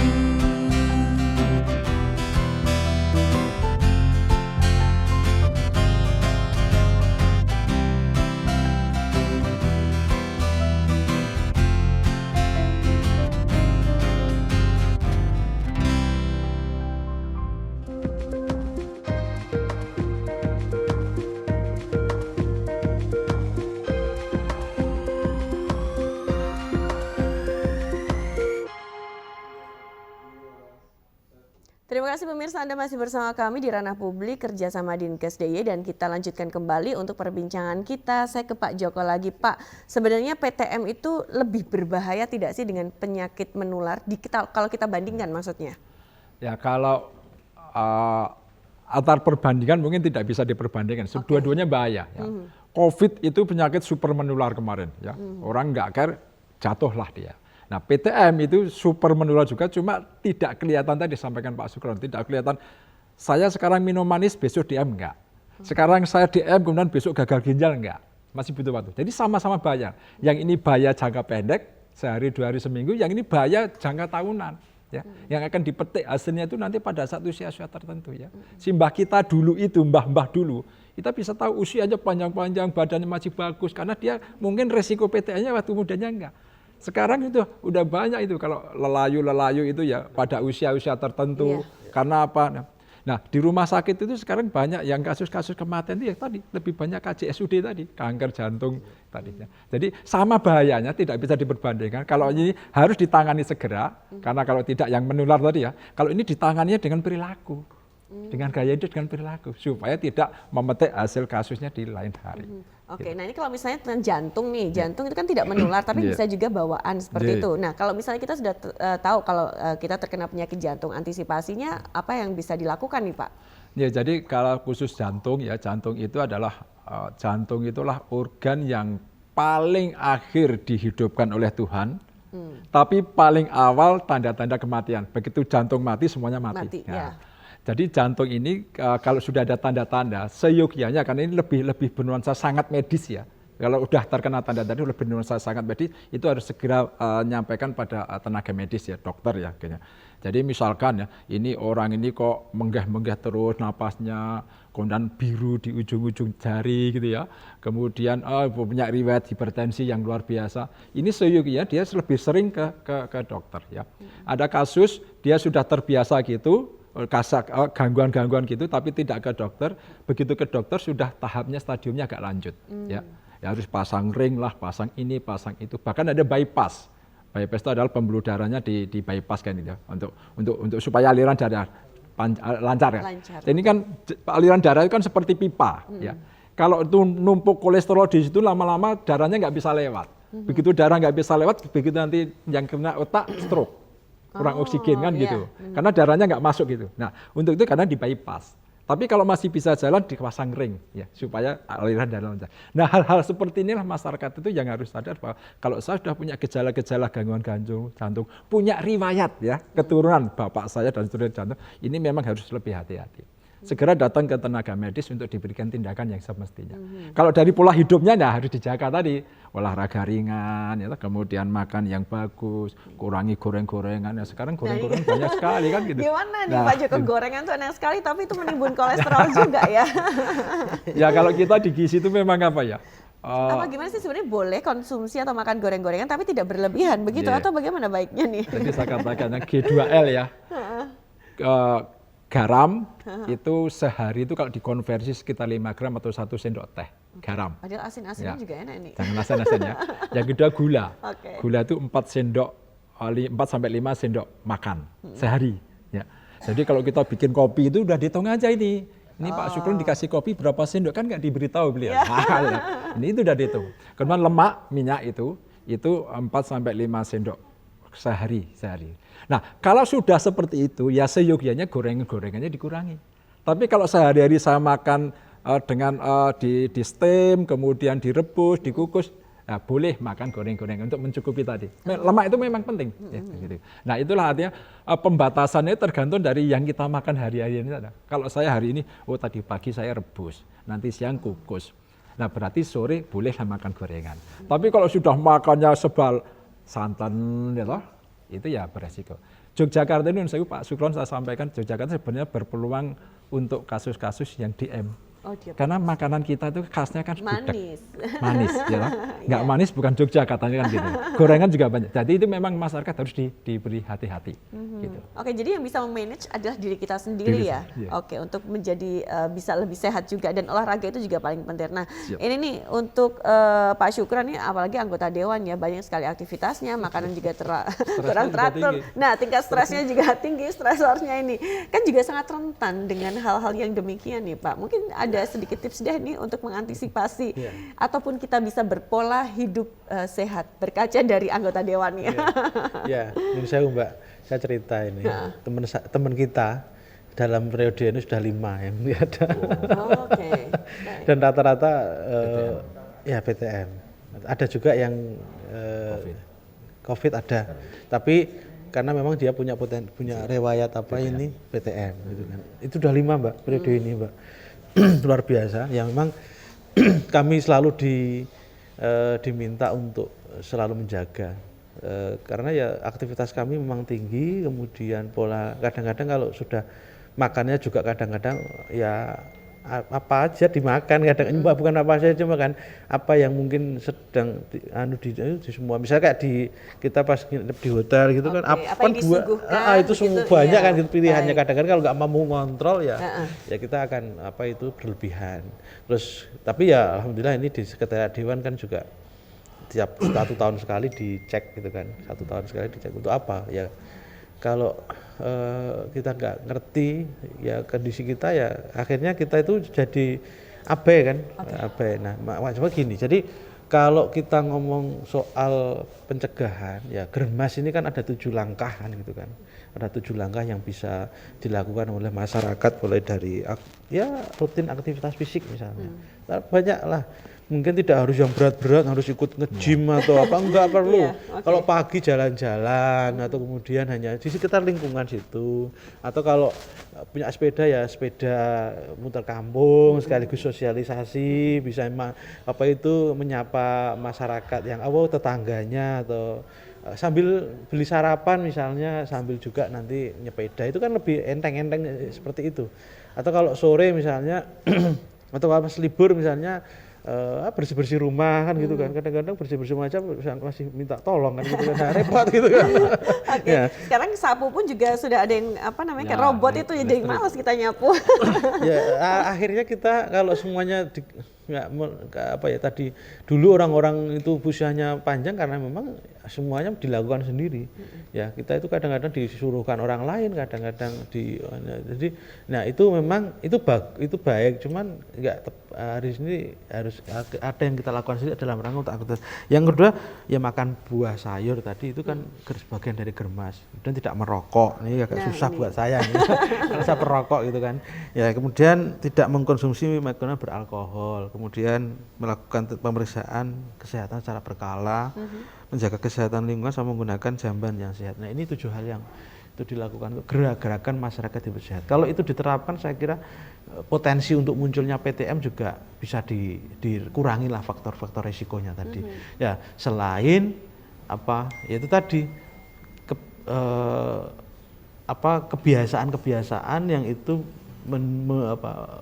Terima kasih pemirsa, Anda masih bersama kami di Ranah Publik kerjasama Dinkes DIY dan kita lanjutkan kembali untuk perbincangan kita. Saya ke Pak Joko lagi. Pak, sebenarnya PTM itu lebih berbahaya tidak sih dengan penyakit menular kalau kita bandingkan maksudnya? Ya kalau antar perbandingan mungkin tidak bisa diperbandingkan, dua-duanya bahaya ya. COVID itu penyakit super menular kemarin ya, orang nggak care jatuhlah dia. Nah PTM itu super menular juga, cuma tidak kelihatan tadi disampaikan Pak Sukron, tidak kelihatan. Saya sekarang minum manis, besok DM enggak. Sekarang saya DM, kemudian besok gagal ginjal enggak. Masih butuh waktu. Jadi sama-sama bahaya. Yang ini bahaya jangka pendek, sehari, 2 hari, seminggu. Yang ini bahaya jangka tahunan. Ya, yang akan dipetik hasilnya itu nanti pada saat usia-usia tertentu ya. Si mbah kita dulu itu, mbah-mbah dulu, kita bisa tahu usianya panjang-panjang, badannya masih bagus, karena dia mungkin resiko PTM-nya waktu mudanya enggak. Sekarang itu udah banyak itu kalau lelayu itu ya pada usia-usia tertentu. Karena apa? Nah di rumah sakit itu sekarang banyak yang kasus-kasus kematian itu ya tadi lebih banyak KJSUD tadi, kanker jantung tadi. Jadi sama bahayanya, tidak bisa diperbandingkan. Kalau ini harus ditangani segera, karena kalau tidak yang menular tadi ya. Kalau ini ditanganinya dengan perilaku, dengan gaya hidup, dengan perilaku, supaya tidak memetik hasil kasusnya di lain hari. Oke, nah ini kalau misalnya tentang jantung nih, jantung itu kan tidak menular tapi bisa juga bawaan seperti itu. Nah kalau misalnya kita sudah tahu kalau kita terkena penyakit jantung, antisipasinya apa yang bisa dilakukan nih Pak? Ya jadi kalau khusus jantung ya, jantung itu adalah jantung itulah organ yang paling akhir dihidupkan oleh Tuhan, tapi paling awal tanda-tanda kematian. Begitu jantung mati semuanya mati. Ya. Jadi jantung ini kalau sudah ada tanda-tanda, seyogyanya karena ini lebih bernuansa sangat medis ya. Kalau udah terkena tanda-tanda udah benar-benar sangat medis, itu harus segera nyampaikan pada tenaga medis ya, dokter ya. Jadi misalkan ya, ini orang ini kok menggah-menggah terus napasnya, kemudian biru di ujung-ujung jari gitu ya. Kemudian punya riwayat hipertensi yang luar biasa. Ini seyogianya dia lebih sering ke dokter ya. Ada kasus dia sudah terbiasa gitu, gangguan-gangguan gitu, tapi tidak ke dokter. Begitu ke dokter sudah tahapnya stadiumnya agak lanjut ya. Ya harus pasang ring lah, pasang ini, pasang itu. Bahkan ada bypass. Bypass itu adalah pembuluh darahnya di bypass kan itu untuk supaya aliran darah lancar ya. Lancar. Ini kan aliran darah itu kan seperti pipa ya. Kalau itu numpuk kolesterol di situ lama-lama darahnya nggak bisa lewat. Begitu darah nggak bisa lewat, begitu nanti yang kena otak stroke, kurang oksigen kan gitu. Karena darahnya nggak masuk gitu. Nah untuk itu karena di bypass. Tapi kalau masih bisa jalan dipasang ring ya supaya aliran darah lancar. Nah hal-hal seperti inilah masyarakat itu yang harus sadar bahwa kalau saya sudah punya gejala-gejala gangguan jantung, punya riwayat ya keturunan bapak saya dan saudara jantung, ini memang harus lebih hati-hati. Segera datang ke tenaga medis untuk diberikan tindakan yang semestinya. Kalau dari pola hidupnya ya harus dijaga tadi, olahraga ringan, ya, kemudian makan yang bagus, kurangi goreng-gorengan. Ya sekarang goreng-gorengan banyak sekali kan gitu. Gimana nih Pak Joko, gorengan tuh enak sekali tapi itu menimbun kolesterol juga ya. Ya kalau kita di gizi itu memang apa ya? Apa gimana sih sebenarnya boleh konsumsi atau makan goreng-gorengan tapi tidak berlebihan begitu atau bagaimana baiknya nih? Jadi saya katakan G2L ya. Garam itu sehari itu kalau dikonversi sekitar 5 gram atau 1 sendok teh garam. Padahal asin-asinnya juga enak nih. Jangan asin-asin ya. Yang kedua gula. Gula itu 4 sampai 5 sendok makan sehari. Ya. Jadi kalau kita bikin kopi itu udah dihitung aja ini. Ini Pak Sukron dikasih kopi berapa sendok kan nggak diberitahu beliau. Ini itu udah dihitung. Kemudian lemak, minyak itu 4 sampai 5 sendok sehari. Nah, kalau sudah seperti itu, ya seyogianya gorengannya dikurangi. Tapi kalau sehari-hari saya makan dengan di steam, kemudian direbus, dikukus, ya boleh makan goreng-gorengan untuk mencukupi tadi. Lemak itu memang penting. Ya, gitu. Nah, itulah artinya pembatasannya tergantung dari yang kita makan hari-hari ini. Kalau saya hari ini, tadi pagi saya rebus, nanti siang kukus. Nah, berarti sore boleh makan gorengan. Tapi kalau sudah makannya sebal santan, ya toh, itu ya beresiko. Yogyakarta ini Pak Sukron saya sampaikan, Yogyakarta sebenarnya berpeluang untuk kasus-kasus yang DM. Karena makanan kita itu khasnya kan manis, ya nggak manis bukan Jogja katanya kan gitu. Gorengan juga banyak. Jadi itu memang masyarakat harus diberi hati-hati. Gitu. Oke, jadi yang bisa memanage adalah diri kita sendiri ya. Oke, untuk menjadi bisa lebih sehat juga dan olahraga itu juga paling penting. Nah, ini nih untuk Pak Syukron nih, apalagi anggota dewan ya, banyak sekali aktivitasnya, makanan juga kurang teratur. Nah, tingkat stresnya juga tinggi, stresornya ini kan juga sangat rentan dengan hal-hal yang demikian nih Pak. Mungkin ada sedikit tips deh nih untuk mengantisipasi ataupun kita bisa berpola hidup sehat berkaca dari anggota dewannya. Ya, ini saya Mbak, saya cerita ini teman kita dalam periode ini sudah 5 yang ada. Dan rata-rata ya PTM. Ada juga yang COVID ada, tapi karena memang dia punya riwayat ini PTM gitu kan. Itu udah 5 Mbak periode ini Mbak. Luar biasa, yang memang kami selalu diminta untuk selalu menjaga karena ya aktivitas kami memang tinggi, kemudian pola kadang-kadang kalau sudah makannya juga kadang-kadang ya apa aja dimakan, kadang bukan apa saja makan apa yang mungkin sedang di semua, misalnya kayak kita pas nginep di hotel gitu kan apa itu semua gitu, banyak kan gitu pilihannya. Kadang-kadang kalau nggak mau ngontrol ya kita akan itu berlebihan. Terus tapi ya alhamdulillah ini di sekretariat dewan kan juga tiap 1 tahun sekali dicek gitu kan, 1 tahun sekali dicek untuk apa ya. Kalau kita nggak ngerti ya kondisi kita ya akhirnya kita itu jadi abai kan, abai. Nah maksudnya gini, jadi kalau kita ngomong soal pencegahan ya Germas ini kan ada 7 langkah kan gitu kan, ada 7 langkah yang bisa dilakukan oleh masyarakat mulai dari ya rutin aktivitas fisik misalnya, banyak lah mungkin tidak harus yang berat-berat, harus ikut nge-gym atau apa, enggak perlu. Kalau pagi jalan-jalan atau kemudian hanya di sekitar lingkungan situ, atau kalau punya sepeda ya sepeda muter kampung sekaligus sosialisasi, bisa menyapa masyarakat yang tetangganya, atau sambil beli sarapan misalnya, sambil juga nanti nyepeda, itu kan lebih enteng-enteng seperti itu. Atau kalau sore misalnya atau pas libur misalnya bersih-bersih rumah kan gitu kan, kadang-kadang bersih-bersih rumah aja masih minta tolong kan gitu kan, repot gitu kan. Oke. Sekarang sapu pun juga sudah ada yang kayak robot itu, jadi malas kita nyapu. Akhirnya kita kalau semuanya tadi dulu orang-orang itu usianya panjang karena memang semuanya dilakukan sendiri. Ya, kita itu kadang-kadang disuruhkan orang lain, kadang-kadang jadi itu memang itu baik, cuman hari ini harus ada yang kita lakukan sendiri dalam rangka untuk aktivitas. Yang kedua ya makan buah sayur tadi itu kan bagian dari germas, dan tidak merokok. Ini agak susah buat saya nih. Karena saya perokok gitu kan. Ya, kemudian tidak mengkonsumsi makanan beralkohol, kemudian melakukan pemeriksaan kesehatan secara berkala, menjaga kesehatan lingkungan sama menggunakan jamban yang sehat. Nah, ini 7 hal yang itu dilakukan untuk gerakan masyarakat hidup sehat. Kalau itu diterapkan, saya kira potensi untuk munculnya PTM juga bisa dikurangi lah faktor-faktor resikonya tadi. Ya, selain yaitu tadi kebiasaan-kebiasaan yang itu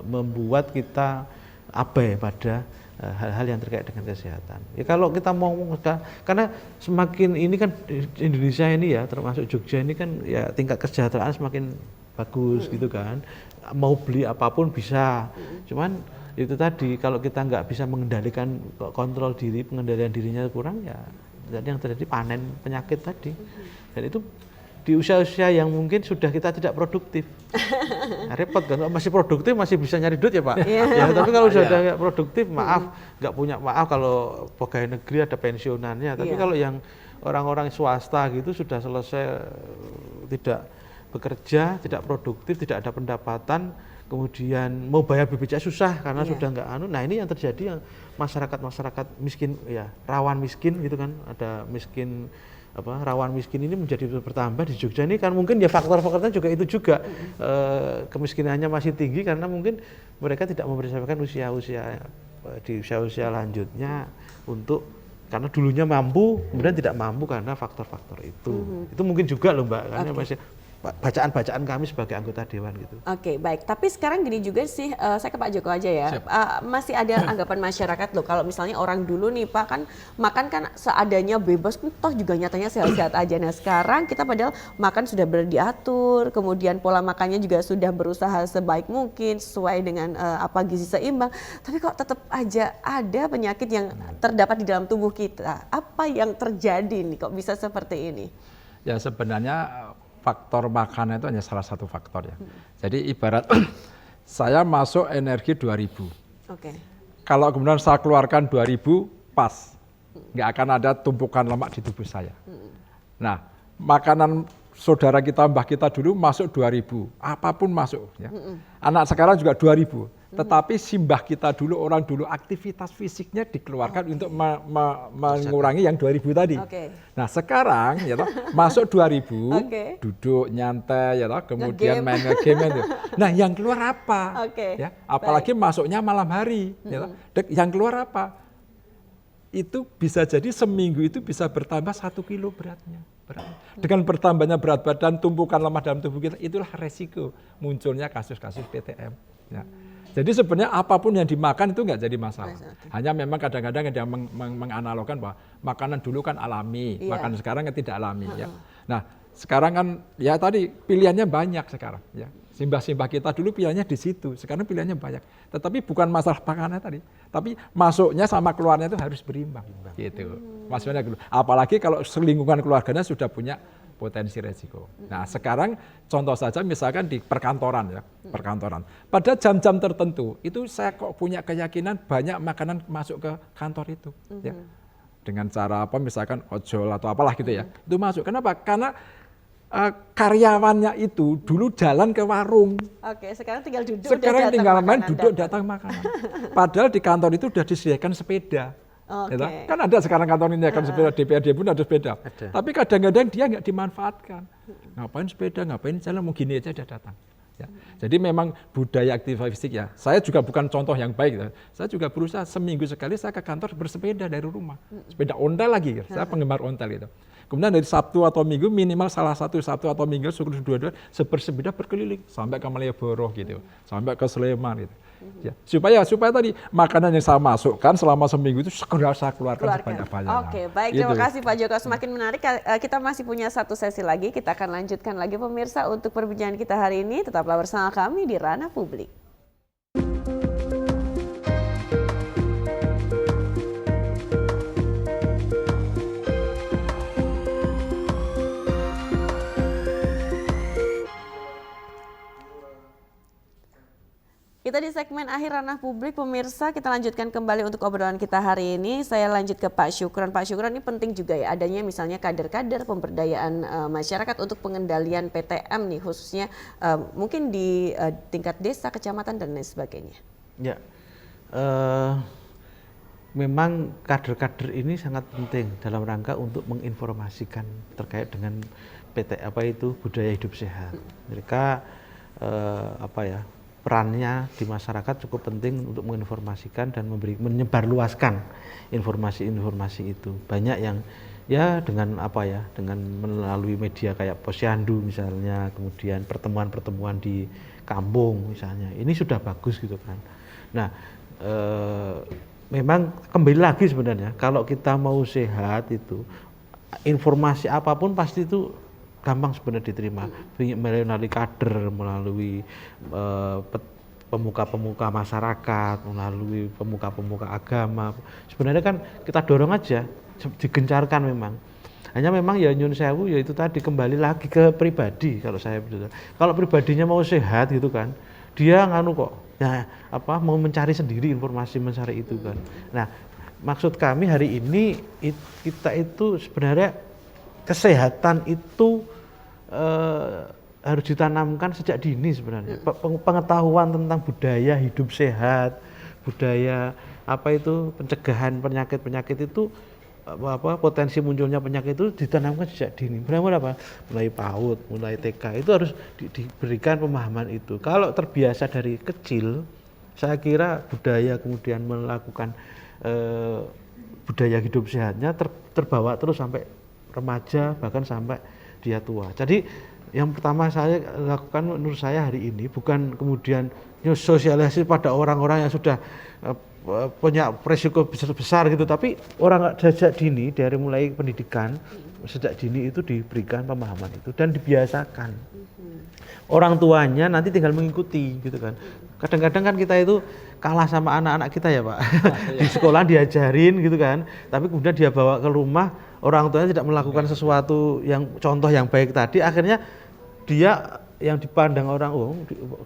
membuat kita abai pada hal-hal yang terkait dengan kesehatan. Ya, kalau kita mau, karena semakin ini kan Indonesia ini ya, termasuk Jogja ini kan ya tingkat kesejahteraan semakin bagus gitu kan. Mau beli apapun bisa. Cuman itu tadi, kalau kita nggak bisa mengendalikan kontrol diri, pengendalian dirinya kurang, ya jadi yang terjadi panen penyakit tadi. Dan itu di usia-usia yang mungkin sudah kita tidak produktif. Nah, repot kan, masih produktif masih bisa nyari duit ya Pak. Ya, tapi kalau sudah nggak produktif, nggak punya kalau pegawai negeri ada pensiunannya. Tapi kalau yang orang-orang swasta gitu sudah selesai, tidak bekerja, tidak produktif, tidak ada pendapatan, kemudian mau bayar BPJS susah karena sudah nggak Nah, ini yang terjadi, yang masyarakat miskin, ya rawan miskin gitu kan, ada miskin rawan miskin ini menjadi bertambah di Jogja ini kan, mungkin ya faktor-faktornya juga itu juga kemiskinannya masih tinggi karena mungkin mereka tidak mempersiapkan di usia lanjutnya karena dulunya mampu kemudian tidak mampu karena faktor-faktor itu. Itu mungkin juga loh Mbak, karena masih bacaan-bacaan kami sebagai anggota dewan gitu. Oke, baik. Tapi sekarang gini juga sih, saya ke Pak Joko aja ya. Masih ada anggapan masyarakat loh, kalau misalnya orang dulu nih Pak kan makan kan seadanya bebas, toh juga nyatanya sehat-sehat aja. Nah sekarang kita padahal makan sudah diatur, kemudian pola makannya juga sudah berusaha sebaik mungkin sesuai dengan gizi seimbang. Tapi kok tetap aja ada penyakit yang terdapat di dalam tubuh kita. Apa yang terjadi nih kok bisa seperti ini? Ya sebenarnya faktor makanan itu hanya salah satu faktor ya. Jadi ibarat saya masuk energi 2000. Oke. Kalau kemudian saya keluarkan 2000 pas, nggak akan ada tumpukan lemak di tubuh saya. Nah, makanan saudara kita, mbah kita dulu masuk 2000, apapun masuk ya. Anak sekarang juga 2000. Tetapi simbah kita dulu, orang dulu aktivitas fisiknya dikeluarkan untuk mengurangi yang 2000 tadi. Nah sekarang ya toh, masuk 2000, duduk nyantai ya toh, kemudian main game itu. Nah yang keluar apa? Ya, apalagi masuknya malam hari. Ya toh. Yang keluar apa? Itu bisa jadi seminggu itu bisa bertambah 1 kilo beratnya. Dengan bertambahnya berat badan, tumpukan lemak dalam tubuh kita, itulah resiko munculnya kasus-kasus PTM. Ya. Jadi sebenarnya apapun yang dimakan itu nggak jadi masalah. Hanya memang kadang-kadang ada yang menganalogkan bahwa makanan dulu kan alami, makanan sekarang kan tidak alami. Ya. Nah sekarang kan ya tadi pilihannya banyak sekarang. Ya. Simbah-simbah kita dulu pilihannya di situ, sekarang pilihannya banyak. Tetapi bukan masalah makanan tadi, tapi masuknya sama keluarnya itu harus berimbang. Gitu. Maksudnya dulu. Apalagi kalau lingkungan keluarganya sudah punya potensi resiko. Nah sekarang contoh saja misalkan di perkantoran ya, perkantoran. Pada jam-jam tertentu itu saya kok punya keyakinan banyak makanan masuk ke kantor itu. Ya. Dengan cara misalkan ojol atau apalah gitu ya, itu masuk. Kenapa? Karena karyawannya itu dulu jalan ke warung. Oke, sekarang tinggal duduk. Sekarang udah tinggal datang main makanan duduk datang. datang makanan. Padahal di kantor itu sudah disediakan sepeda. Oke. Ya, kan ada sekarang kantor ini kan sepeda, DPRD pun ada sepeda. Ada. Tapi kadang-kadang dia nggak dimanfaatkan. Ngapain sepeda, ngapain jalan, mau gini aja dia datang. Ya. Jadi memang budaya aktivitas fisik ya. Saya juga bukan contoh yang baik. Ya. Saya juga berusaha seminggu sekali saya ke kantor bersepeda dari rumah. Sepeda ontel lagi. Saya penggemar ontel itu. Kemudian dari Sabtu atau Minggu minimal salah satu Sabtu atau Minggu syukur dua-dua bersepeda berkeliling sampai ke Malioboro gitu, sampai ke Sleman gitu. Ya, supaya tadi makanan yang saya masukkan selama seminggu itu segera saya keluarkan sebanyak-banyaknya. Oke, baik, terima kasih Pak Joko. Semakin menarik. Kita masih punya satu sesi lagi. Kita akan lanjutkan lagi pemirsa untuk perbincangan kita hari ini. Tetaplah bersama kami di Ranah Publik. Kita di segmen akhir Ranah Publik, pemirsa, kita lanjutkan kembali untuk obrolan kita hari ini. Saya lanjut ke Pak Syukron. Pak Syukron, ini penting juga ya adanya misalnya kader-kader pemberdayaan masyarakat untuk pengendalian PTM nih, khususnya mungkin di tingkat desa, kecamatan dan lain sebagainya. Ya, memang kader-kader ini sangat penting dalam rangka untuk menginformasikan terkait dengan budaya hidup sehat. Mereka perannya di masyarakat cukup penting untuk menginformasikan dan menyebarluaskan informasi-informasi itu. Banyak yang ya dengan dengan melalui media kayak posyandu misalnya, kemudian pertemuan-pertemuan di kampung misalnya. Ini sudah bagus gitu kan. Nah, memang kembali lagi sebenarnya kalau kita mau sehat itu informasi apapun pasti itu gampang sebenarnya diterima melalui kader, melalui pemuka-pemuka masyarakat, melalui pemuka-pemuka agama. Sebenarnya kan kita dorong aja, digencarkan memang. Hanya memang ya nyun sewu ya itu tadi kembali lagi ke pribadi kalau saya betul. Kalau pribadinya mau sehat gitu kan, dia mau mencari sendiri informasi mencari itu kan. Nah, maksud kami hari ini kita itu sebenarnya kesehatan itu harus ditanamkan sejak dini sebenarnya. Pengetahuan tentang budaya hidup sehat, budaya pencegahan penyakit-penyakit itu potensi munculnya penyakit itu ditanamkan sejak dini. Mulai PAUD, mulai TK itu harus diberikan pemahaman itu. Kalau terbiasa dari kecil, saya kira budaya kemudian melakukan budaya hidup sehatnya terbawa terus sampai remaja bahkan sampai dia tua. Jadi yang pertama saya lakukan menurut saya hari ini bukan kemudian sosialisasi pada orang-orang yang sudah punya risiko besar gitu, tapi orang sejak dini dari mulai pendidikan sejak dini itu diberikan pemahaman itu dan dibiasakan. Orang tuanya nanti tinggal mengikuti gitu kan. Kadang-kadang kan kita itu kalah sama anak-anak kita ya Pak. Di sekolah diajarin gitu kan, tapi kemudian dia bawa ke rumah, orang tuanya tidak melakukan sesuatu yang contoh yang baik tadi, akhirnya dia yang dipandang orang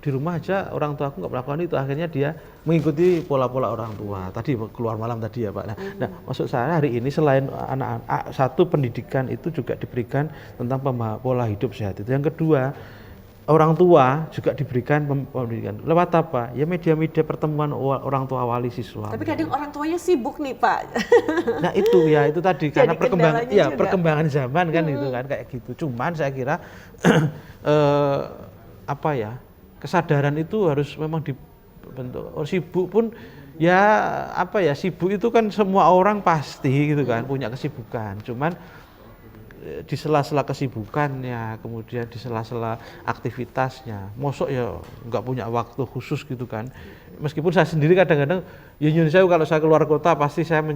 di rumah aja orang tua aku nggak melakukan itu, akhirnya dia mengikuti pola-pola orang tua tadi keluar malam tadi ya Pak. Nah, maksud saya hari ini selain anak-anak satu pendidikan itu juga diberikan tentang pola hidup sehat itu. Yang kedua, orang tua juga diberikan pendidikan lewat apa? Ya media-media pertemuan orang tua wali siswa. Tapi kadang orang tuanya sibuk nih Pak. Nah itu tadi karena perkembangan zaman kan itu kan kayak gitu. Cuman saya kira kesadaran itu harus memang dibentuk. Sibuk pun sibuk itu kan semua orang pasti gitu kan punya kesibukan. Cuman di sela-sela kesibukannya, kemudian di sela-sela aktivitasnya, mosok ya nggak punya waktu khusus gitu kan. Meskipun saya sendiri kadang-kadang ya Indonesia kalau saya keluar kota pasti saya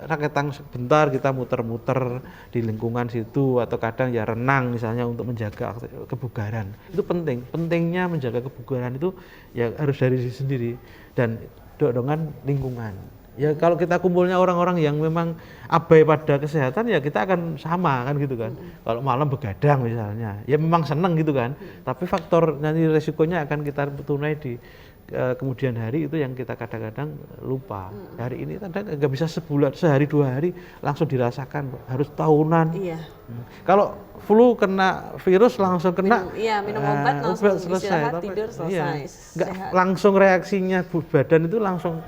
raketang sebentar kita muter-muter di lingkungan situ, atau kadang ya renang misalnya untuk menjaga kebugaran. Itu pentingnya menjaga kebugaran itu ya harus dari diri sendiri dan dorongan lingkungan. Ya kalau kita kumpulnya orang-orang yang memang abai pada kesehatan ya kita akan sama kan gitu kan. Kalau malam begadang misalnya, ya memang seneng gitu kan. Tapi faktor nanti resikonya akan kita tunai di kemudian hari itu yang kita kadang-kadang lupa. Hari ini kadang nggak bisa sebulan, sehari 2 hari langsung dirasakan, harus tahunan. Iya. Kalau flu kena virus langsung kena, minum obat langsung istirahat, Tapi, tidur selesai. iya, nggak langsung reaksinya badan itu langsung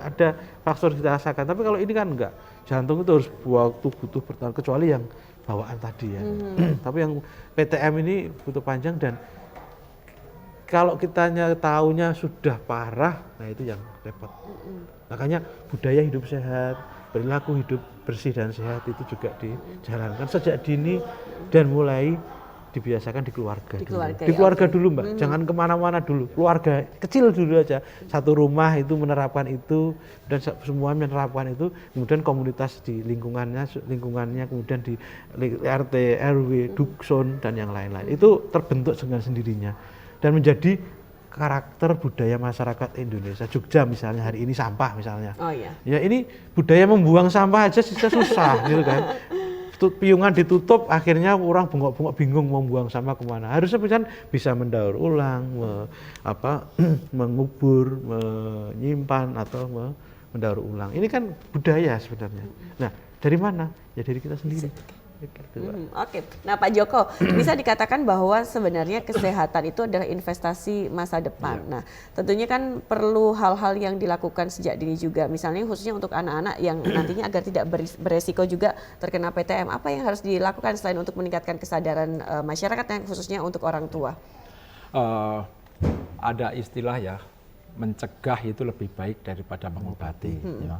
ada faktor kita rasakan. Tapi kalau ini kan enggak, jantung itu harus butuh bertahan, kecuali yang bawaan tadi ya. Tapi yang PTM ini butuh panjang, dan kalau kitanya taunya sudah parah, nah itu yang repot. Makanya budaya hidup sehat, perilaku hidup bersih dan sehat itu juga dijalankan sejak dini dan mulai dibiasakan di keluarga dulu. Di keluarga dulu Mbak, jangan kemana-mana dulu. Keluarga kecil dulu aja, satu rumah itu menerapkan itu, dan semua menerapkan itu, kemudian komunitas di lingkungannya, kemudian di RT, RW, Dukson dan yang lain-lain. Itu terbentuk dengan sendirinya dan menjadi karakter budaya masyarakat Indonesia. Jogja misalnya hari ini sampah misalnya. Oh iya. Ya ini budaya membuang sampah aja susah gitu kan. Piungan ditutup, akhirnya orang bengok-bengok bingung mau buang sampah kemana. Harusnya kan bisa mendaur ulang, mengubur, menyimpan atau mendaur ulang. Ini kan budaya sebenarnya. Nah, dari mana? Ya dari kita sendiri. Oke. Nah Pak Joko, bisa dikatakan bahwa sebenarnya kesehatan itu adalah investasi masa depan. Nah tentunya kan perlu hal-hal yang dilakukan sejak dini juga, misalnya khususnya untuk anak-anak yang nantinya agar tidak beresiko juga terkena PTM. Apa yang harus dilakukan selain untuk meningkatkan kesadaran masyarakat, yang khususnya untuk orang tua? Ada istilah ya, mencegah itu lebih baik daripada mengobati. Ya.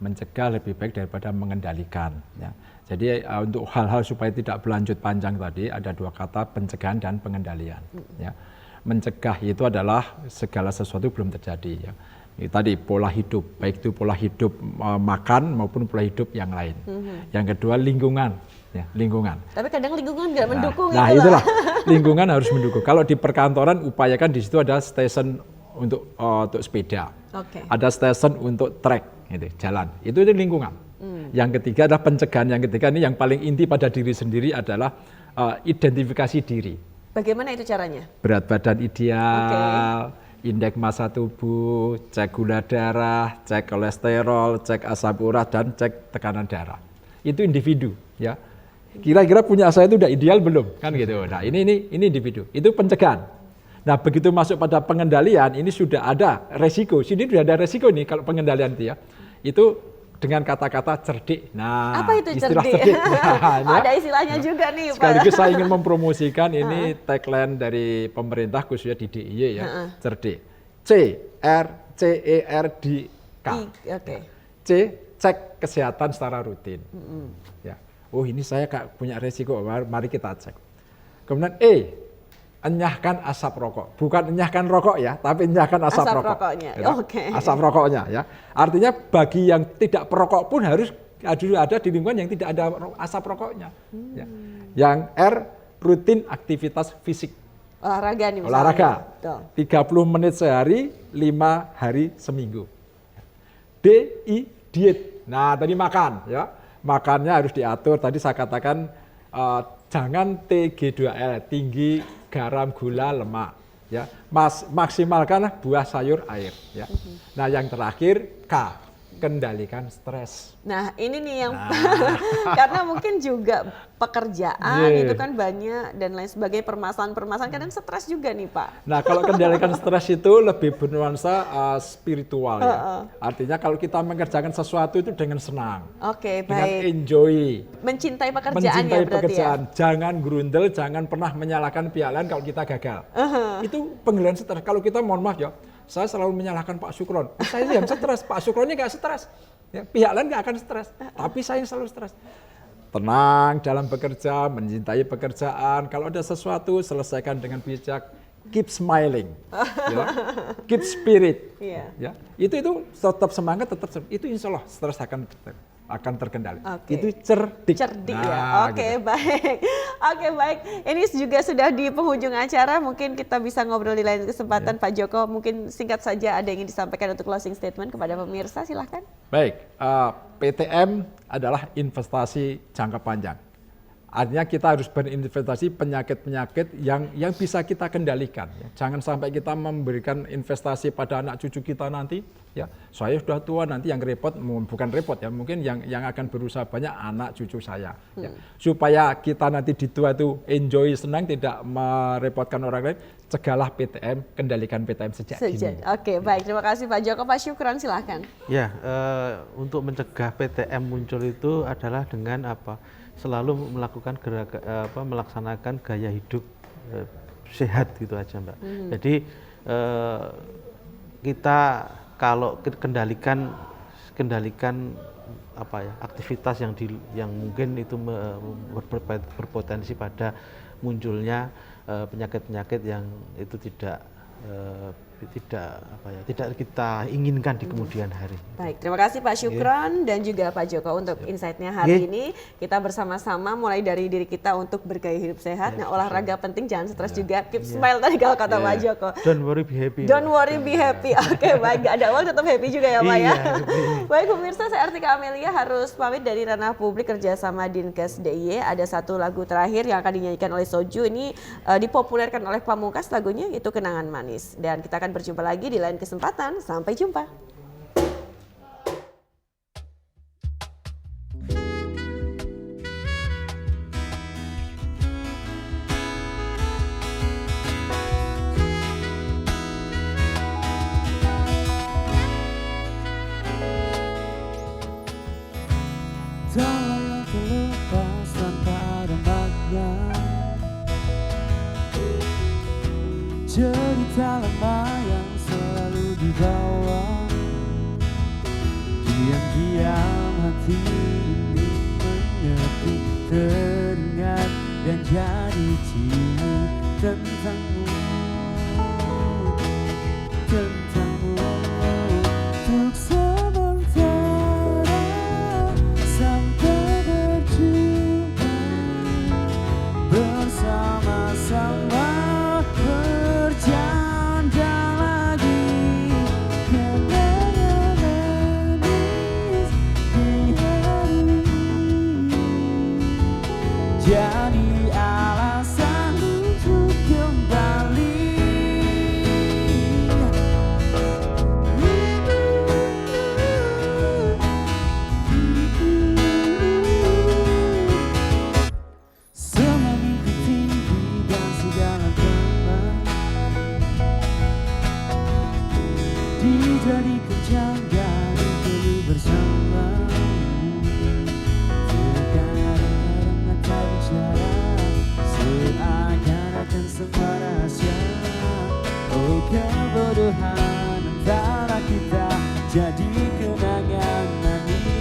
Mencegah lebih baik daripada mengendalikan. Ya. Jadi untuk hal-hal supaya tidak berlanjut panjang tadi ada 2 kata, pencegahan dan pengendalian. Ya. Mencegah itu adalah segala sesuatu belum terjadi. Ya. Ini tadi pola hidup, baik itu pola hidup makan maupun pola hidup yang lain. Yang kedua lingkungan. Ya, lingkungan. Tapi kadang lingkungan nggak mendukung. Nah itulah lingkungan harus mendukung. Kalau di perkantoran upayakan di situ ada stesen untuk sepeda, ada stesen untuk trek, gitu, jalan. Itu lingkungan. Yang ketiga adalah pencegahan. Yang ketiga ini yang paling inti pada diri sendiri adalah identifikasi diri. Bagaimana itu caranya? Berat badan ideal, indeks massa tubuh, cek gula darah, cek kolesterol, cek asam urat dan cek tekanan darah. Itu individu, ya. Kira-kira punya saya itu udah ideal belum? Kan gitu. Nah, ini individu. Itu pencegahan. Nah, begitu masuk pada pengendalian, ini sudah ada resiko. Sini sudah ada resiko nih kalau pengendalian itu ya. Itu dengan kata-kata cerdik. Nah, apa itu istilah cerdik? Nah, ada istilahnya juga nih Pak. Sekaligus saya ingin mempromosikan ini tagline dari pemerintah khususnya di DIY ya. Cerdik. CERDK. C, cek kesehatan secara rutin. Ya. Oh ini saya punya resiko, mari kita cek. Kemudian enyahkan asap rokok, bukan enyahkan rokok ya, tapi enyahkan asap rokok. Rokoknya. Asap rokoknya ya. Artinya bagi yang tidak perokok pun harus ada di lingkungan yang tidak ada asap rokoknya. Ya. Yang R, rutin aktivitas fisik. Olahraga nih misalnya. Olahraga. 30 menit sehari, 5 hari seminggu. D, I, diet. Nah tadi makan ya. Makannya harus diatur. Tadi saya katakan jangan TG2L, tinggi garam, gula, lemak. Ya, maksimalkan buah, sayur, air. Ya. Nah, yang terakhir K, kendalikan stres. Nah, ini nih yang karena mungkin juga pekerjaan itu kan banyak dan lain sebagainya, permasalahan kadang stres juga nih Pak. Nah, kalau kendalikan stres itu lebih bernuansa spiritual ya. Artinya kalau kita mengerjakan sesuatu itu dengan senang. Dengan enjoy. Mencintai pekerjaannya berarti ya. Jangan grundel, jangan pernah menyalahkan pihak lain kalau kita gagal. Itu pengendalian stres. Kalau kita mohon maaf ya, saya selalu menyalahkan Pak Sukron. Saya yang stres, Pak Sukronnya nggak stres. Ya, pihak lain nggak akan stres, tapi saya yang selalu stres. Tenang dalam bekerja, mencintai pekerjaan. Kalau ada sesuatu, selesaikan dengan bijak. Keep smiling, ya. Keep spirit. Ya. Itu tetap semangat, itu insya Allah stres akan terkendali. Itu cerdik. Cerdik ya. Baik. Baik. Ini juga sudah di penghujung acara. Mungkin kita bisa ngobrol di lain kesempatan, Pak Joko. Mungkin singkat saja ada yang ingin disampaikan untuk closing statement kepada pemirsa. Silahkan. Baik. PTM adalah investasi jangka panjang. Artinya kita harus berinvestasi penyakit-penyakit yang bisa kita kendalikan. Ya. Jangan sampai kita memberikan investasi pada anak cucu kita nanti. Ya, saya sudah tua nanti yang repot, bukan repot ya, mungkin yang akan berusaha banyak anak cucu saya. Ya. Supaya kita nanti di tua itu enjoy, senang, tidak merepotkan orang lain. Cegahlah PTM, kendalikan PTM sejak dini. Oke, baik. Terima kasih Pak Joko. Pak Syukron, silahkan. Ya, untuk mencegah PTM muncul itu adalah dengan apa? Selalu melakukan melaksanakan gaya hidup sehat gitu aja, Mbak. Jadi kita kalau kendalikan apa ya, aktivitas yang mungkin itu berpotensi pada munculnya penyakit-penyakit yang itu tidak kita inginkan di kemudian hari. Baik, terima kasih Pak Syukron dan juga Pak Joko untuk insight-nya hari ini. Kita bersama-sama mulai dari diri kita untuk bergaya hidup sehat. Nah, olahraga penting, jangan stres juga. Keep smile tadi kalau kata Pak Joko. Don't worry, be happy. Don't worry, be happy. Oke, baik. Gak ada uang tetap happy juga ya Pak ya. Baik pemirsa, saya Artika Amelia harus pamit dari ranah publik kerjasama Dinkes DIY. Ada satu lagu terakhir yang akan dinyanyikan oleh Soju. Ini dipopulerkan oleh Pamungkas, lagunya itu Kenangan Manis. Dan kita akan berjumpa lagi di lain kesempatan. Sampai jumpa. Tolong terlepas tanpa ada makna, cerita lama yang selalu dibawa. Diam-diam hati ini mengerti, teringat dan jadi ciri tentangmu, untuk sementara sampai berjumpa bersama-sama. Bercanda lagi kenangan manis di hari ini, jadi alasan untuk kembali. Semua mimpi tinggi dan segala teman dijadikan canda dulu bersama. Terkadang mata bicara seakan-akan semua rahasia. Oh, kebodohan antara kita jadi kenangan manis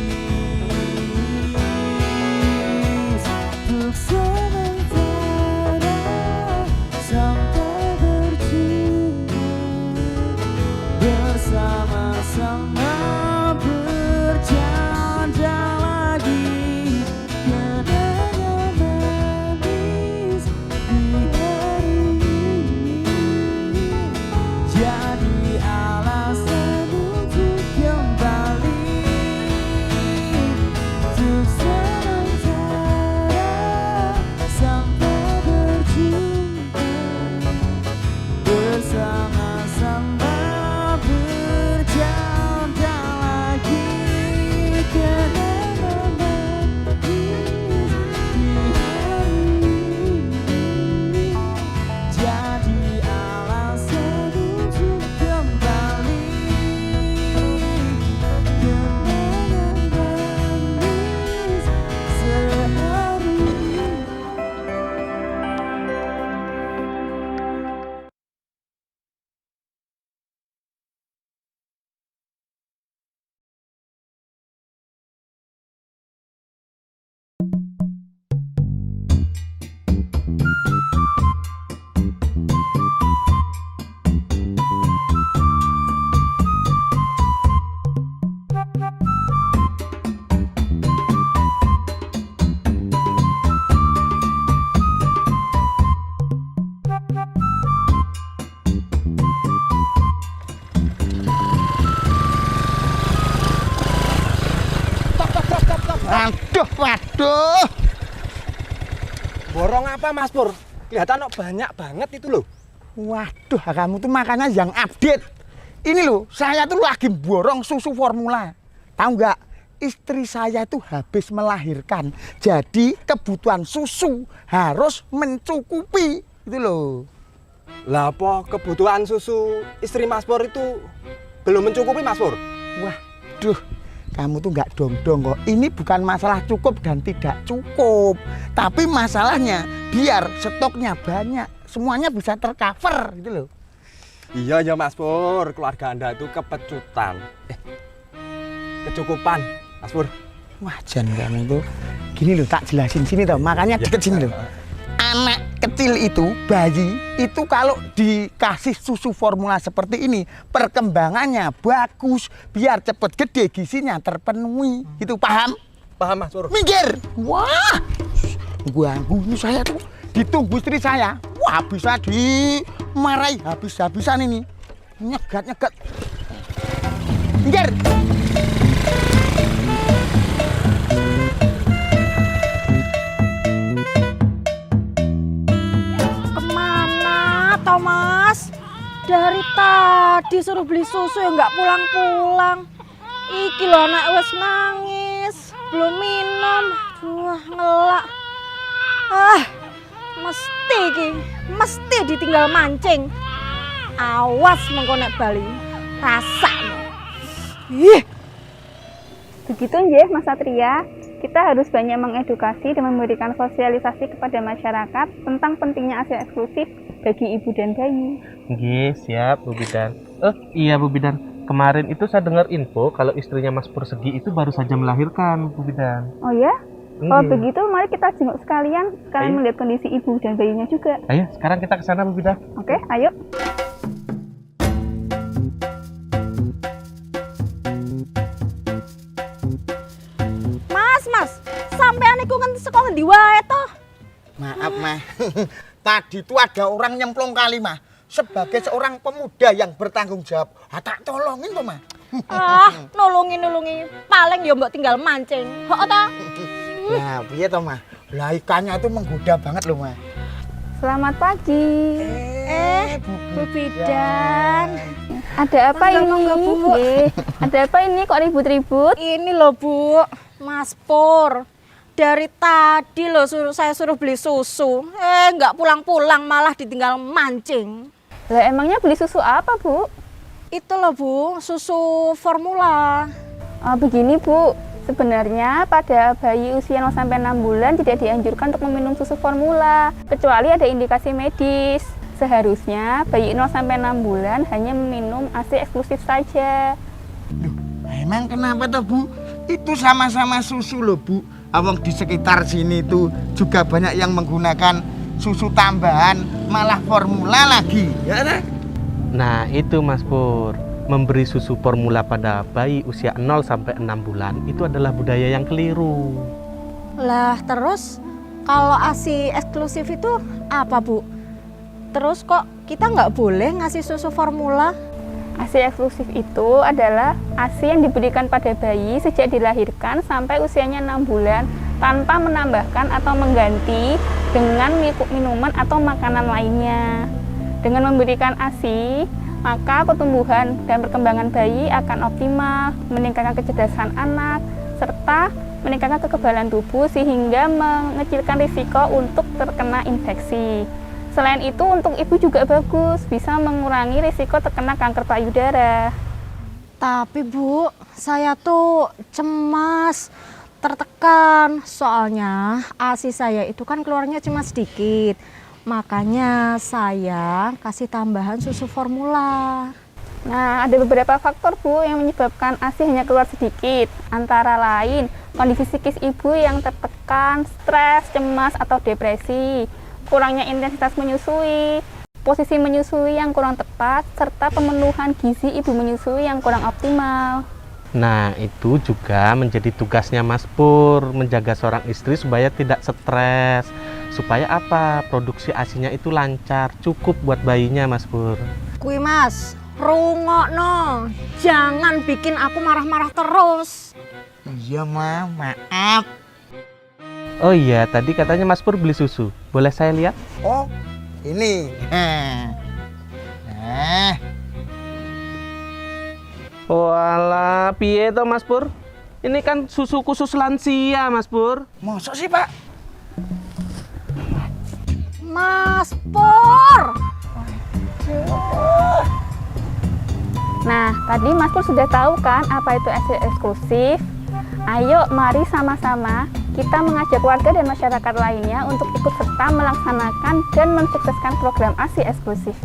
untuk sementara sampai berjumpa bersama-sama. Bercanda lagi kenangan manis di hari ini, jadi alasan untuk kembali. apa Mas Pur? Kelihatan kok banyak banget itu loh. Waduh, kamu tuh makannya yang update. Ini loh, saya tuh lagi borong susu formula. Tahu nggak? Istri saya tuh habis melahirkan. Jadi kebutuhan susu harus mencukupi. Itu loh. Lah apa kebutuhan susu istri Mas Pur itu belum mencukupi Mas Pur? Waduh, kamu tuh nggak dong-dong kok. Ini bukan masalah cukup dan tidak cukup. Tapi masalahnya biar stoknya banyak. Semuanya bisa tercover gitu loh. Iya ya Mas Pur, keluarga Anda itu kepecutan. Kecukupan Mas Pur. Wah, Jan kamu tuh. Gini loh, tak jelasin sini tau. Makanya deket sini loh. Anak kecil itu, bayi, itu kalau dikasih susu formula seperti ini, perkembangannya bagus, biar cepet gede, gizinya terpenuhi. Itu paham? Paham Mas Pur? Minggir! Wah! Ganggu saya tuh. Ditunggu istri saya. Wah, bisa dimarahi habis-habisan ini. Nyegat-nyegat. Minggir! Mas, dari tadi suruh beli susu ya nggak pulang-pulang. Iki lho anak wes nangis, belum minum. Wah, ngelak. Mesti ditinggal mancing. Awas mengko nek bali. Rasakno. Ih. Begitu nggih Mas Satria, kita harus banyak mengedukasi dan memberikan sosialisasi kepada masyarakat tentang pentingnya ASI eksklusif bagi ibu dan bayi. Nggih, siap Bu Bidan. Iya Bu Bidan, kemarin itu saya dengar info kalau istrinya Mas Persegi itu baru saja melahirkan Bu Bidan. Oh ya? Kalau begitu mari kita jenguk sekalian melihat kondisi ibu dan bayinya juga. Ayo, sekarang kita ke sana Bu Bidan. Oke, ayo. Mas, sampean iku sekolah ndi wae toh? Maaf, Mah. Tadi itu ada orang nyemplung kali, Mah. Sebagai seorang pemuda yang bertanggung jawab, tak tolongin toh, Mah. Nolongin. Paling ya mbok tinggal mancing. Hok toh? Nah, piye toh, Mah? Lah ikannya itu menggoda banget loh, Mah. Selamat pagi. Bu Bidan. Ada apa ini? Nggih. Ada apa ini kok ribut-ribut? Ini loh Bu, Mas Pur. Dari tadi loh saya suruh beli susu. Nggak pulang-pulang malah ditinggal mancing. Lah emangnya beli susu apa, Bu? Itu loh Bu, susu formula. Begini Bu, sebenarnya pada bayi usia 0 sampai 6 bulan tidak dianjurkan untuk meminum susu formula, kecuali ada indikasi medis. Seharusnya bayi 0 sampai 6 bulan hanya meminum ASI eksklusif saja. Loh, emang kenapa toh, Bu? Itu sama-sama susu loh, Bu. Awang di sekitar sini tuh juga banyak yang menggunakan susu tambahan, malah formula lagi, ya kan? Nah, itu Mas Pur. Memberi susu formula pada bayi usia 0 sampai 6 bulan itu adalah budaya yang keliru. Lah terus kalau ASI eksklusif itu apa Bu? Terus kok kita nggak boleh ngasih susu formula? ASI eksklusif itu adalah ASI yang diberikan pada bayi sejak dilahirkan sampai usianya 6 bulan tanpa menambahkan atau mengganti dengan minuman atau makanan lainnya. Dengan memberikan ASI, maka pertumbuhan dan perkembangan bayi akan optimal, meningkatkan kecerdasan anak, serta meningkatkan kekebalan tubuh sehingga mengecilkan risiko untuk terkena infeksi. Selain itu, untuk ibu juga bagus, bisa mengurangi risiko terkena kanker payudara. Tapi Bu, saya tuh cemas, tertekan. Soalnya ASI saya itu kan keluarnya cuma sedikit. Makanya saya kasih tambahan susu formula. Nah, ada beberapa faktor Bu yang menyebabkan ASI hanya keluar sedikit. Antara lain, kondisi psikis ibu yang tertekan, stres, cemas, atau depresi. Kurangnya intensitas menyusui, posisi menyusui yang kurang tepat, serta pemenuhan gizi ibu menyusui yang kurang optimal. Nah, itu juga menjadi tugasnya Mas Pur, menjaga seorang istri supaya tidak stres. Supaya apa? Produksi ASI-nya itu lancar, cukup buat bayinya Mas Pur. Kui Mas, rungokno. Jangan bikin aku marah-marah terus. Iya, Ma, maaf. Oh iya, tadi katanya Mas Pur beli susu. Boleh saya lihat? Oh, ini. Nah, Walah, piye to Mas Pur? Ini kan susu khusus lansia, Mas Pur. mosok sih, Pak? Mas Pur. Nah, tadi Mas Pur sudah tahu kan apa itu ASI eksklusif? Ayo, mari sama-sama kita mengajak warga dan masyarakat lainnya untuk ikut serta melaksanakan dan mensukseskan program ASI eksklusif.